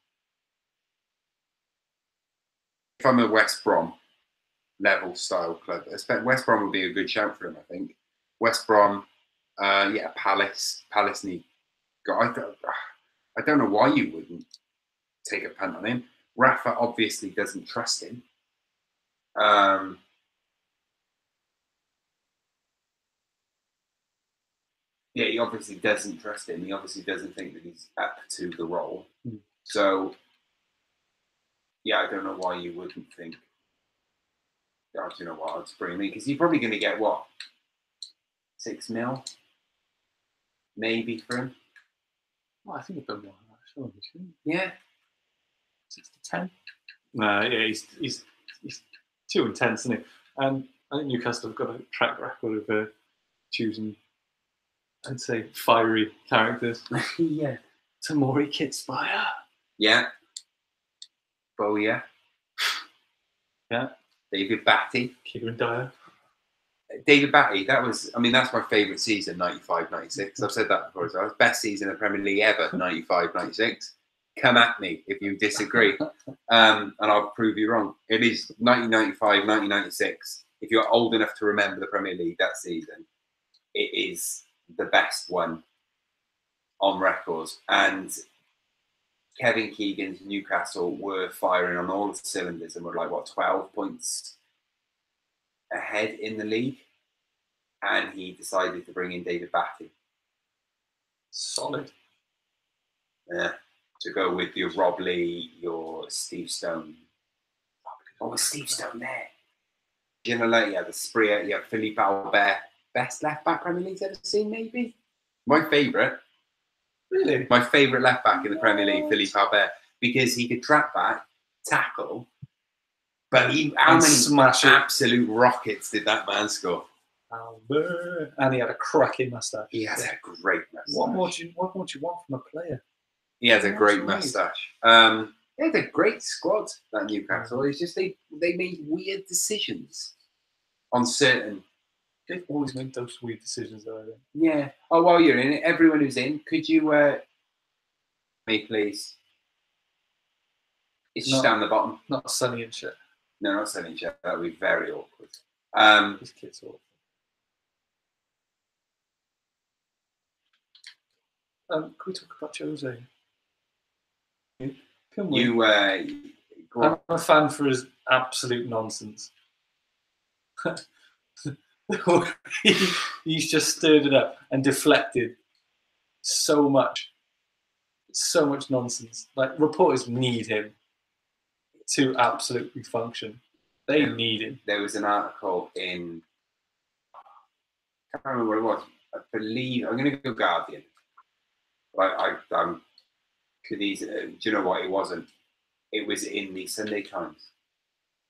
If I'm a West Brom level style club, I expect West Brom would be a good shout for them. I think West Brom, yeah, Palace need. I don't know why you wouldn't take a punt on him. Rafa obviously doesn't trust him. Yeah, he obviously doesn't trust him. He obviously doesn't think that he's up to the role. So, yeah, I don't know why you wouldn't think. Oh, do you know what? I'd bring him in because you're probably going to get what, 6 mil, maybe for him. Well, I think a bit more than that, surely. Yeah, 6 to 10. No, yeah, he's too intense, isn't he? And I think Newcastle have got a track record of choosing, I'd say, fiery characters. yeah. Tamori Kitspire. Yeah. Oh, yeah. Yeah. David Batty. Kieran Dyer. David Batty, that's my favourite season, 95-96. I've said that before as well. Best season in the Premier League ever, 95-96. Come at me if you disagree. And I'll prove you wrong. It is 1995-1996. If you're old enough to remember the Premier League that season, it is the best one on records. And Kevin Keegan's Newcastle were firing on all the cylinders and were like, 12 points ahead in the league. And he decided to bring in David Batty. Solid. Yeah. To go with your Rob Lee, your Steve Stone. Oh, was Steve Stone there? You know, like, yeah, the Spria, yeah, Philippe Albert. Best left back Premier League's ever seen, maybe? My favourite. Really? My favourite left back in the Premier League, Philippe Albert, because he could track back, tackle, but how many absolute rockets did that man score? Albert. And he had a cracking moustache. He has a great moustache. What more do you want from a player? He has a great moustache. They had a great squad, that Newcastle. It's just they made weird decisions on certain. They've always made those weird decisions, though, I think. Yeah. Oh, while you're in it, everyone who's in, could you, me please? It's just down the bottom. Not Sunny and shit. No, not Sunny and shit. That would be very awkward. This kid's awful. Can we talk about Jose? Can we? I'm a fan for his absolute nonsense. He's just stirred it up and deflected so much nonsense. Like, reporters need him to absolutely function. They need him. There was an article in, I can't remember what it was. I believe I'm going to go Guardian. Do you know what? It wasn't. It was in the Sunday Times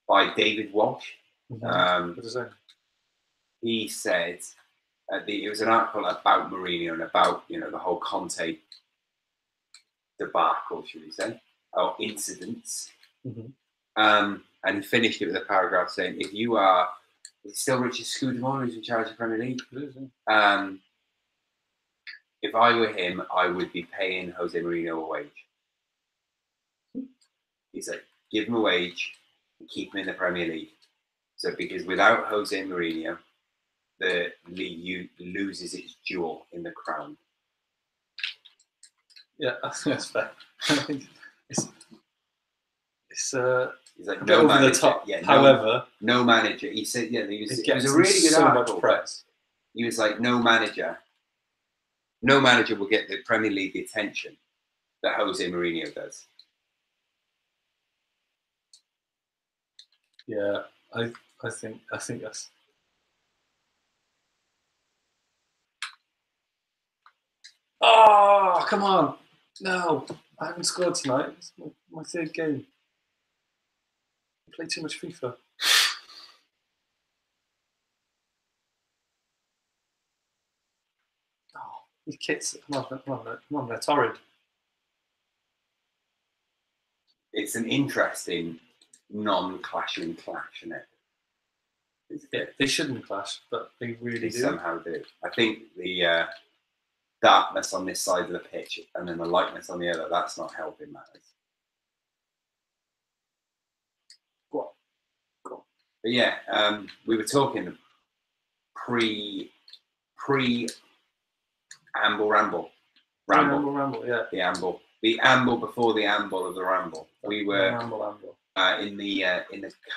by David Walsh. What does that? He said it was an article about Mourinho and about the whole Conte debacle, should we say, or incidents. And he finished it with a paragraph saying, "If you are still Richard Scudamore who's in charge of Premier League, if I were him, I would be paying Jose Mourinho a wage." He said, "Give him a wage and keep him in the Premier League." So, because without Jose Mourinho, the league loses its jewel in the crown. Yeah, I think that's fair. I think it's like a bit over the top. Yeah, however, no manager. He said, yeah, it was a really good so article. Much press. He was like, no manager will get the Premier League the attention that Jose Mourinho does. Yeah, I think that's. Oh, come on! No, I haven't scored tonight. It's my third game. I play too much FIFA. Oh, these kits! Come on! They're torrid. it's an interesting non-clashing clash, isn't it? Yeah, they shouldn't clash, but they really do. Somehow do. I think the darkness on this side of the pitch and then the lightness on the other, that's not helping matters. Go on. But yeah, we were talking pre Ramble, yeah. The amble before the amble of the ramble. We were Ramble. in the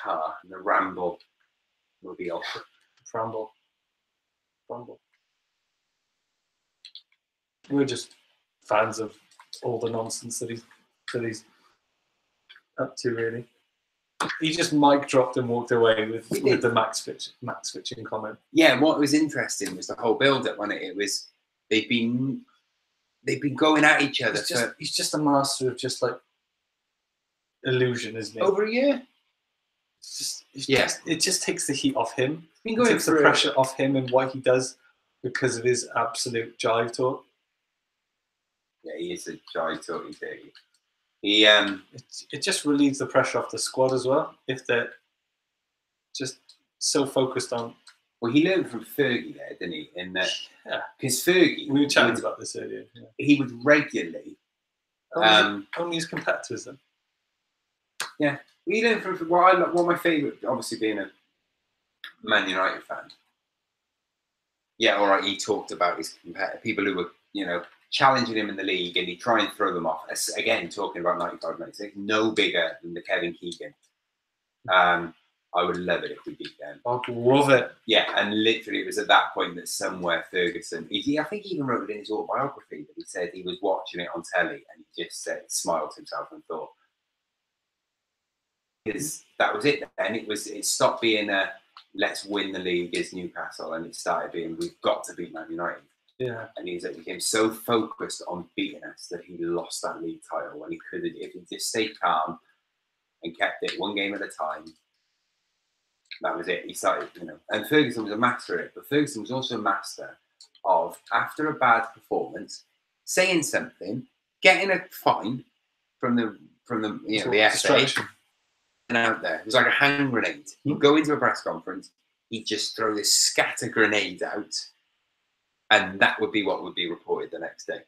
car, in the ramble mobile. Ramble. We're just fans of all the nonsense that he's up to, really. He just mic dropped and walked away with the Max Fitching comment. Yeah, what was interesting was the whole build-up, wasn't it? It was they've been going at each other. He's just a master of just like illusion, isn't he? Over a year. It just takes the heat off him. It takes the pressure off him and what he does because of his absolute jive talk. Yeah, he is a jive talking dirty. He it just relieves the pressure off the squad as well if they're just so focused on. Well, he learned from Fergie there, didn't he? In that, because Fergie, we were chatting about this earlier. Yeah. He would regularly only his competitors then. Yeah, we learned from one of my favourite, obviously being a Man United fan. Yeah, all right. He talked about his people who were, challenging him in the league, and he'd try and throw them off. Again, talking about 95, 96, no bigger than the Kevin Keegan. I would love it if we beat them. I'd love it. Yeah, and literally it was at that point that somewhere Ferguson, I think he even wrote it in his autobiography, that he said he was watching it on telly and he just smiled to himself and thought, because that was it. And it stopped being a let's win the league as Newcastle, and it started being we've got to beat Man United. Yeah. And he became so focused on beating us that he lost that league title when he could have, if he just stayed calm and kept it one game at a time. That was it. He started, and Ferguson was a master at it, but Ferguson was also a master of, after a bad performance, saying something, getting a fine from the the FA, and out there. It was like a hand grenade. He'd go into a press conference, he'd just throw this scatter grenade out, and that would be what would be reported the next day.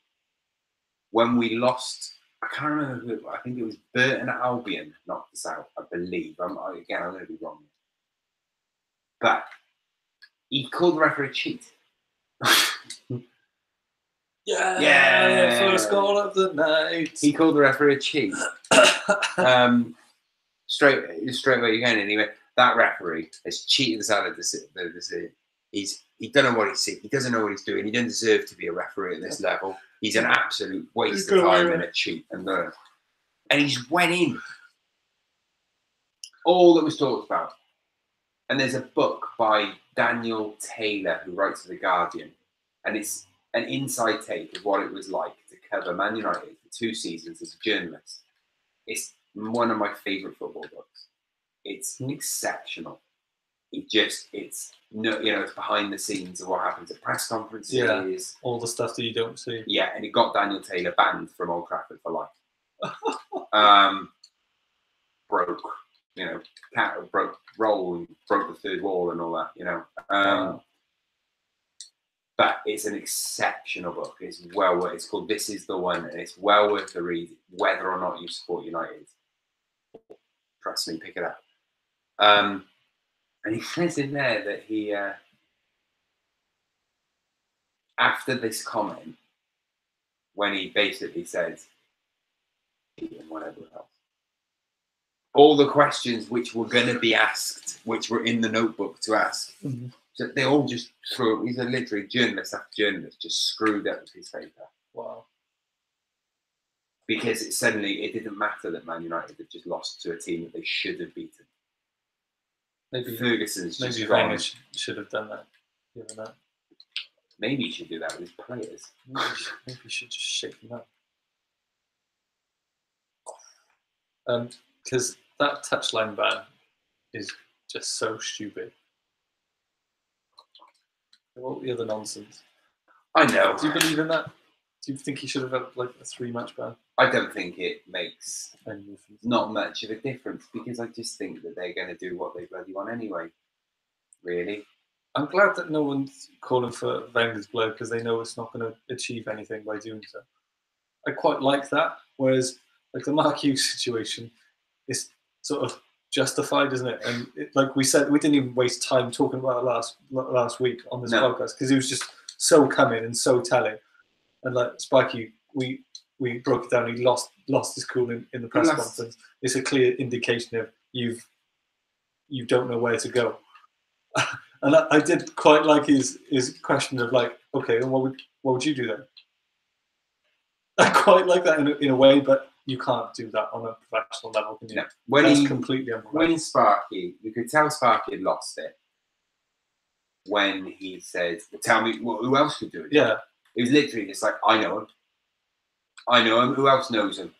When we lost, I can't remember who, I think it was Burton Albion knocked us out, I believe. I'm going to be wrong. But he called the referee a cheat. Yeah, first goal of the night. He called the referee a cheat. Straight away again. Anyway, that referee has cheated us out of the he don't know what he doesn't know what he's doing. He doesn't deserve to be a referee at this level. He's an absolute waste of time and a cheat. And he's went in. All that was talked about. And there's a book by Daniel Taylor who writes for The Guardian, and it's an inside take of what it was like to cover Man United for 2 seasons as a journalist. It's one of my favourite football books. It's exceptional. It's behind the scenes of what happens at press conferences. Yeah, all the stuff that you don't see. Yeah, and it got Daniel Taylor banned from Old Trafford for life. Broke the third wall and all that, But it's an exceptional book. It's well worth. It's called This Is the One, and it's well worth the read, whether or not you support United. Trust me, pick it up. And he says in there that he, after this comment, when he basically says, and whatever else, all the questions which were going to be asked, which were in the notebook to ask, so they all just threw. He's literally journalist after journalist just screwed up with his paper. Wow. Because it didn't matter that Man United had just lost to a team that they should have beaten. Maybe Ferguson's just maybe gone. Wenger should have done that. Given that. Maybe he should do that with his players. Maybe he should just shake them up. Because that touchline ban is just so stupid. All the other nonsense. I know. Do you believe in that? Do you think he should have had like a 3-match ban? I don't think it makes Any difference? not much of a difference because I just think that they're going to do what they bloody want anyway. Really. I'm glad that no one's calling for Wenger's blow because they know it's not going to achieve anything by doing so. I quite like that. Whereas, like the Mark Hughes situation is sort of justified, isn't it? And like we said, we didn't even waste time talking about it last week on this podcast because it was just so coming and so telling. And like Spiky, we broke it down. He lost his cool in the press conference. It's a clear indication of you don't know where to go. And I did quite like his question of like, okay, what would you do then? I quite like that in a way, but you can't do that on a professional level, can you? No. That's completely unrelated. When Sparky, you could tell Sparky had lost it when he said, "Tell me, who else could do it?" Yeah. It was literally just like, I know him. Who else knows him?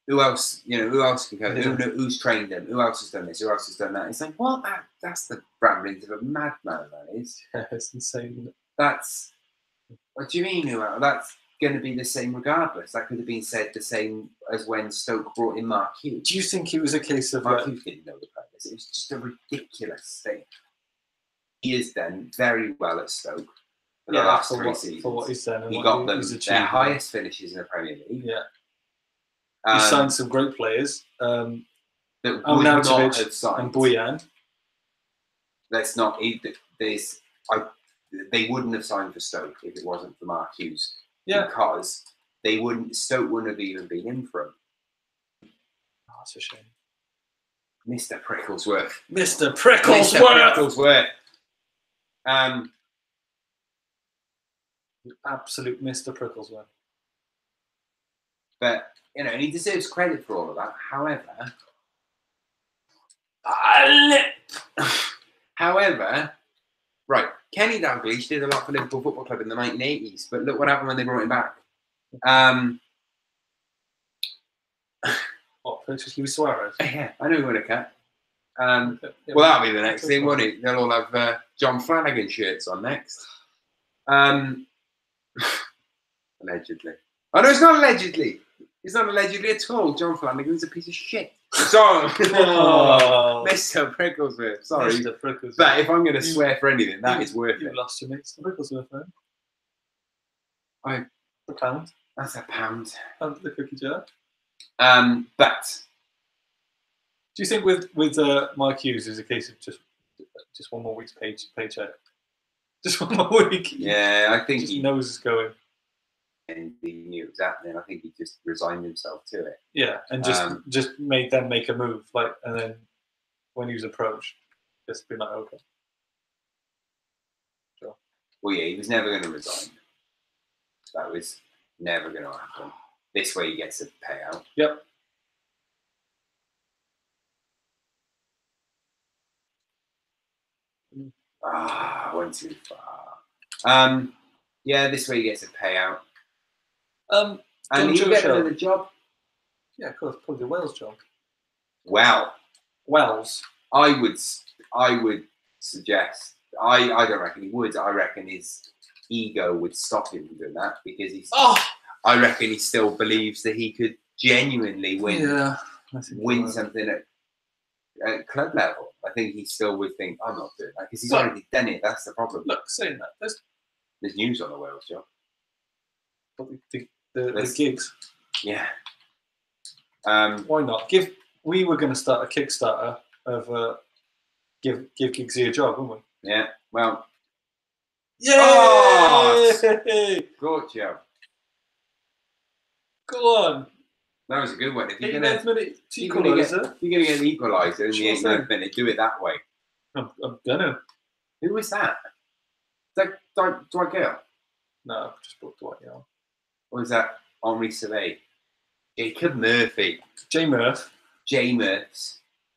Who else, who else can go? Yeah. Who's trained him? Who else has done this? Who else has done that? It's like, well, that's the ramblings of a madman, that is. Yeah, it's insane. That's, what do you mean? That's going to be the same regardless. That could have been said the same as when Stoke brought in Mark Hughes. Do you think it was a case of Mark Hughes didn't know the purpose? It was just a ridiculous thing. He has done very well at Stoke. For the last 3 seasons. For what he's done. And he what got them he's their highest finishes in the Premier League. Yeah. He signed some great players. That would not have signed. And Boyan. Let's not eat this. They wouldn't have signed for Stoke if it wasn't for Mark Hughes. Yeah. Because Stoke wouldn't have even been in for him. Oh, that's a shame. Mr. Pricklesworth. Mr. Pricklesworth. Absolute Mr. Pricklesworth. But, and he deserves credit for all of that. However, right, Kenny Dalglish did a lot for Liverpool Football Club in the 1980s, but look what happened when they brought him back. What, purchase Luis Suarez? Yeah, I know who to cut. Well, that'll be the next thing, won't it? They'll all have John Flanagan shirts on next. Allegedly. Oh, no, it's not allegedly. It's not allegedly at all. John Flanagan's a piece of shit. So, Mr. Pricklesworth. Sorry. Mr. Pricklesworth. But if I'm going to swear for anything, that is worth it. You lost your mate, Mr. Pricklesworth, man. A pound. That's a pound. Pound of the cookie jar. But do you think with Mark Hughes is a case of just 1 more week's paycheck? Just 1 more week. Yeah, I think he knows it's going. And he knew it was happening. I think he just resigned himself to it. Yeah, and just made them make a move, and then when he was approached, just be like, okay. Sure. Well, yeah, he was never going to resign. That was never going to happen. This way, he gets a payout. Yep. Went too far. Yeah, this way he gets a payout. And he'll get another job. Yeah, of course, probably the Wales job. Well, Wells. I would suggest. I don't reckon he would. I reckon his ego would stop him from doing that because he's. I reckon he still believes that he could genuinely win. Yeah, win something at club level. I think he still would think, I'm not doing that because he's already done it. That's the problem. Look, saying that, there's news on the Wales job. The gigs. Yeah. Why not? We were going to start a Kickstarter of give Giggsy a job, weren't we? Yeah. Well. Yay! Oh, good job. Go on. That was a good one. If you're going to get the equaliser in the 89th minute, do it that way. I'm gonna. Who was that? Is that Dwight Gale? No, I just brought Dwight Gale. Or was that Henri Sauvé? Jacob Murphy. J Murphs.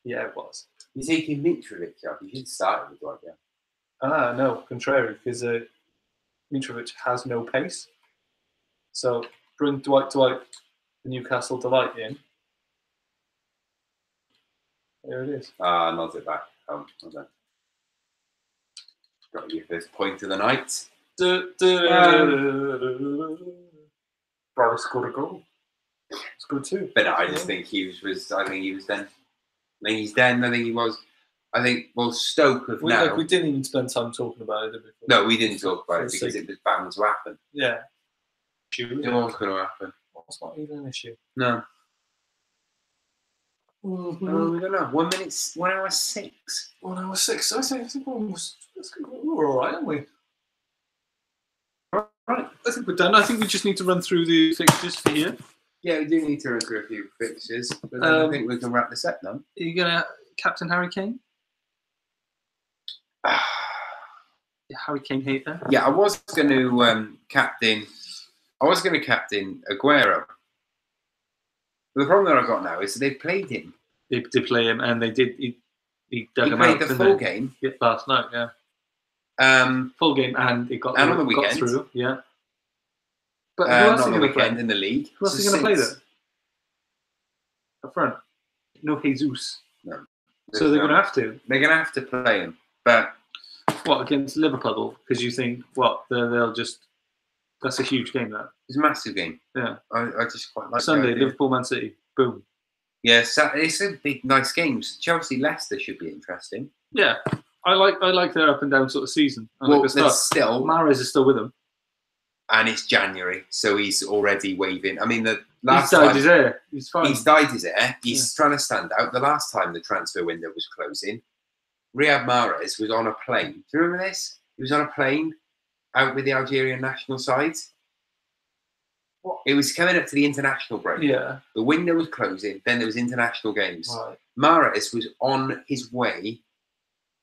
Yeah, it was. You're taking Mitrovic off. You should start with Dwight Gale. No, contrary, because Mitrovic has no pace. So bring Dwight, the Newcastle delight in. There it is. Nods it back. Hold on. Got your first point of the night. Barca scored a goal. Scored 2. But I just think Hughes was. I think he was then. I think he's then. I think he was. I think Stoke have now. We didn't even spend time talking about it. Did we? No, we didn't talk about it because it was bound to happen. Yeah. It was going to happen. It's not even an issue. No. Mm-hmm. We don't know. 1 minute, 1 hour 6. 1 hour 6. I think we're all right, aren't we? Right. I think we're done. I think we just need to run through the fixtures for here. Yeah, we do need to run through a few fixtures, but then I think we can wrap this up now. Are you going to captain Harry Kane? Harry Kane hater? Yeah, I was going to captain Aguero. But the problem that I've got now is they played him. They did play him, and they did. He dug him out. He played the full game last night. Yeah. Full game, and it got. And on the weekend. Got through, yeah. But who else on are the going to play in the league? Who else are going to play there? Up front, no Jesus. No. So they're going to have to. They're going to have to play him, but what against Liverpool? Because you think they'll just. That's a huge game. That it's a massive game. Yeah, I just quite like Sunday. Liverpool, Man City, boom. Yeah, it's a big, nice games. Chelsea, Leicester should be interesting. Yeah, I like their up and down sort of season. Still Mahrez is still with them, and it's January, so he's already waving. I mean, the last he's dyed time his hair. He's fine. He's dyed his hair. He's trying to stand out. The last time the transfer window was closing, Riyad Mahrez was on a plane. Do you remember this? He was on a plane out with the Algerian national side. What? It was coming up to the international break. Yeah. The window was closing. Then there was international games. Right. Mahrez was on his way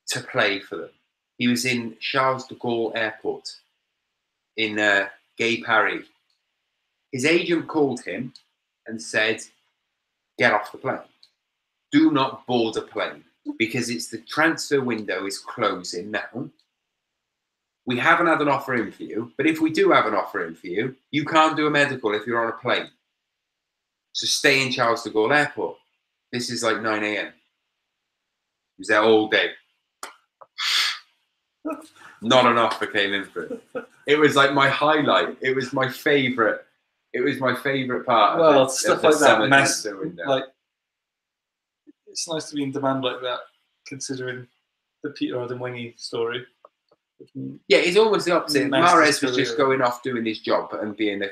to play for them. He was in Charles de Gaulle Airport in Gay Paris. His agent called him and said, "Get off the plane. Do not board a plane because it's the transfer window is closing now. We haven't had an offer in for you, but if we do have an offer in for you, you can't do a medical if you're on a plane. So stay in Charles de Gaulle Airport." This is like 9 a.m. He was there all day. Not an offer came in for it. It was like my highlight. It was my favourite. It was my favourite part. Well, of stuff the like that. transfer window. Like, it's nice to be in demand like that, considering the Peter Odemwingie story. Yeah, it's almost the opposite. Mahrez was just career. going off doing his job and being a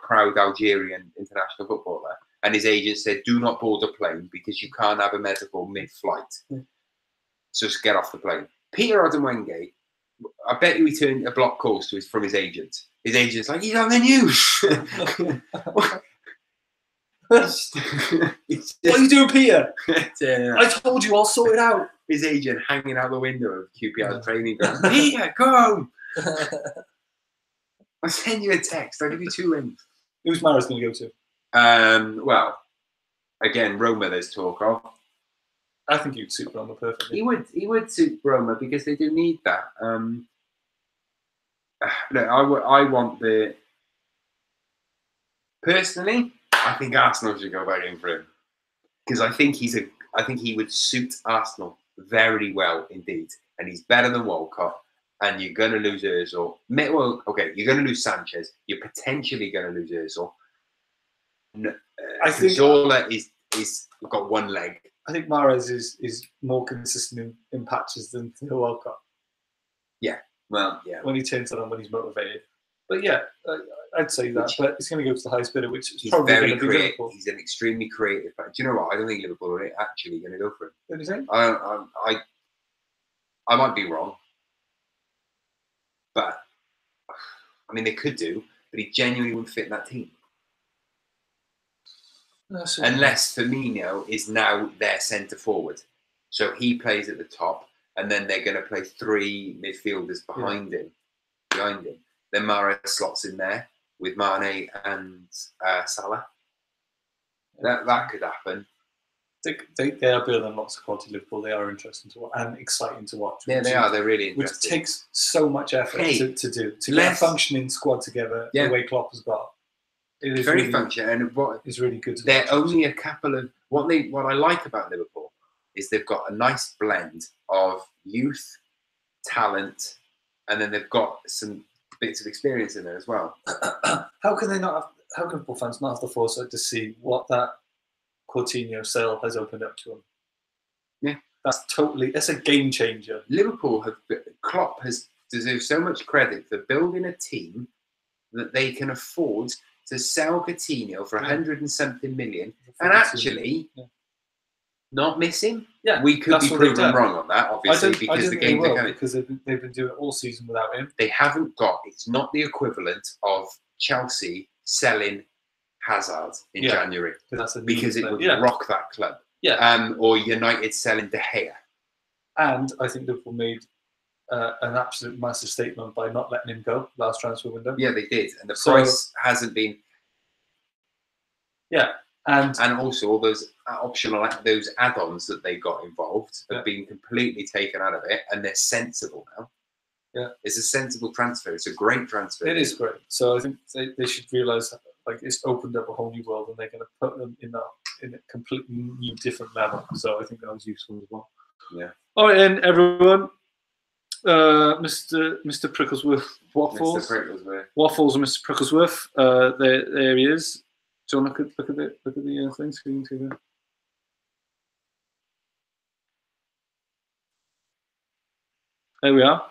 proud Algerian international footballer, and his agent said, "Do not board a plane because you can't have a medical mid-flight. So just get off the plane." Peter Odemwingie, I bet you he turned a block calls from his agent. His agent's like, "He's on the news." What are you doing, Peter? I told you, I'll sort it out. His agent hanging out the window of QPR's training ground. "Peter, go home. I'll send you a text. I'll give you 2 wins." Who's Mahrez going to go to? Well, again, Roma there's talk of. I think you'd suit Roma perfectly. He would suit Roma because they do need that. Look, I want the... Personally, I think Arsenal should go back in for him. Because I think he would suit Arsenal very well indeed. And he's better than Walcott. And you're going to lose Ozil. Well, okay, you're going to lose Sanchez. You're potentially going to lose Ozil. I think Zola is got one leg. I think Mahrez is more consistent in patches than Walcott. Yeah, well, yeah. When he turns it on, when he's motivated. But yeah, I'd say that. But it's going to go to the highest bidder, which is he's probably very going to be creative. Liverpool. He's an extremely creative player. Do you know what? I don't think Liverpool are actually going to go for him. What do you think? I might be wrong. But, I mean, they could do, but he genuinely wouldn't fit in that team. Unless Firmino is now their centre forward. So he plays at the top, and then they're going to play 3 midfielders behind him. Then Mahrez slots in there with Mane and Salah. That could happen. They are building lots of quality Liverpool. They are interesting to watch and exciting to watch. Yeah, they are. They're really interesting. Which takes so much effort to do. To get a functioning squad together the way Klopp has got. It is very really, functional, and what is really good. They're only a couple of what I like about Liverpool is they've got a nice blend of youth, talent, and then they've got some bits of experience in there as well. How can they not have? How can Liverpool fans not have the foresight to see what that Coutinho sale has opened up to them? Yeah, that's a game changer. Klopp has deserved so much credit for building a team that they can afford to sell Coutinho for 100 and something million, and actually not miss him. Yeah, we could be proven wrong on that, obviously, because the games are coming. Because they've been doing it all season without him. They haven't got. It's not the equivalent of Chelsea selling Hazard in January, because it would rock that club. Yeah. Or United selling De Gea. And I think Liverpool made an absolute massive statement by not letting him go last transfer window. Yeah, they did, and the price hasn't been. Yeah, and also all those optional add-ons that they got involved have been completely taken out of it, and they're sensible now. Yeah, it's a sensible transfer. It's a great transfer. It is great. So I think they should realise that, like, it's opened up a whole new world, and they're going to put them in a completely new, different level. So I think that was useful as well. Yeah. All right, and everyone, Mr. Pricklesworth Waffles. Mr. Pricklesworth. Waffles and Mr. Pricklesworth. There he is. Do you want to look at the thing? Screen to the. There we are.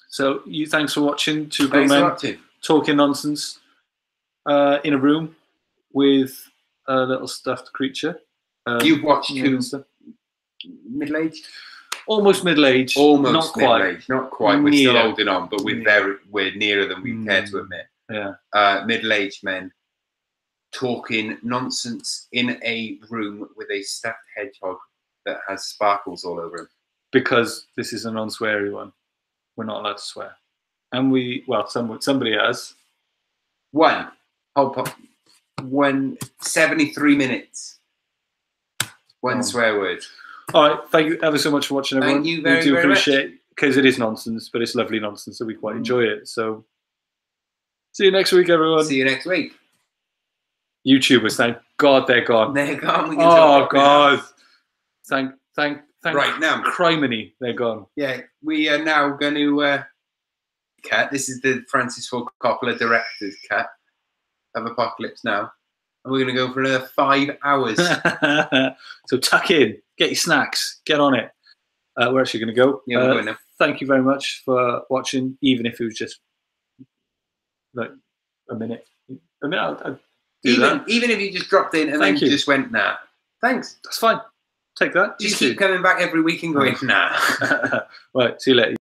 So thanks for watching. Two good men talking nonsense in a room with a little stuffed creature. You've watched middle-aged? Almost middle-aged. Almost middle-aged. Not quite. We're still holding on, but we're nearer than we care to admit. Yeah. Middle-aged men talking nonsense in a room with a stuffed hedgehog that has sparkles all over him. Because this is a non-sweary one. We're not allowed to swear. And somebody has. One 73 minutes. One swear word. All right, thank you ever so much for watching, everyone. Thank you very, very much. We do appreciate it, because it is nonsense, but it's lovely nonsense, so we quite enjoy it. So, see you next week, everyone. See you next week. YouTubers, thank God they're gone. They're gone. Oh God! Thank right now, criminy, they're gone. Yeah, we are now going to cut. This is the Francis Ford Coppola director's cut of Apocalypse Now, and we're going to go for another 5 hours. So tuck in, get your snacks, get on it. We're actually going to go. Yeah, we're going now. Thank you very much for watching, even if it was just like a minute. Even if you just dropped in and then you just went, nah, thanks. That's fine. Take that. Just keep coming back every week and going, nah. Right, see you later.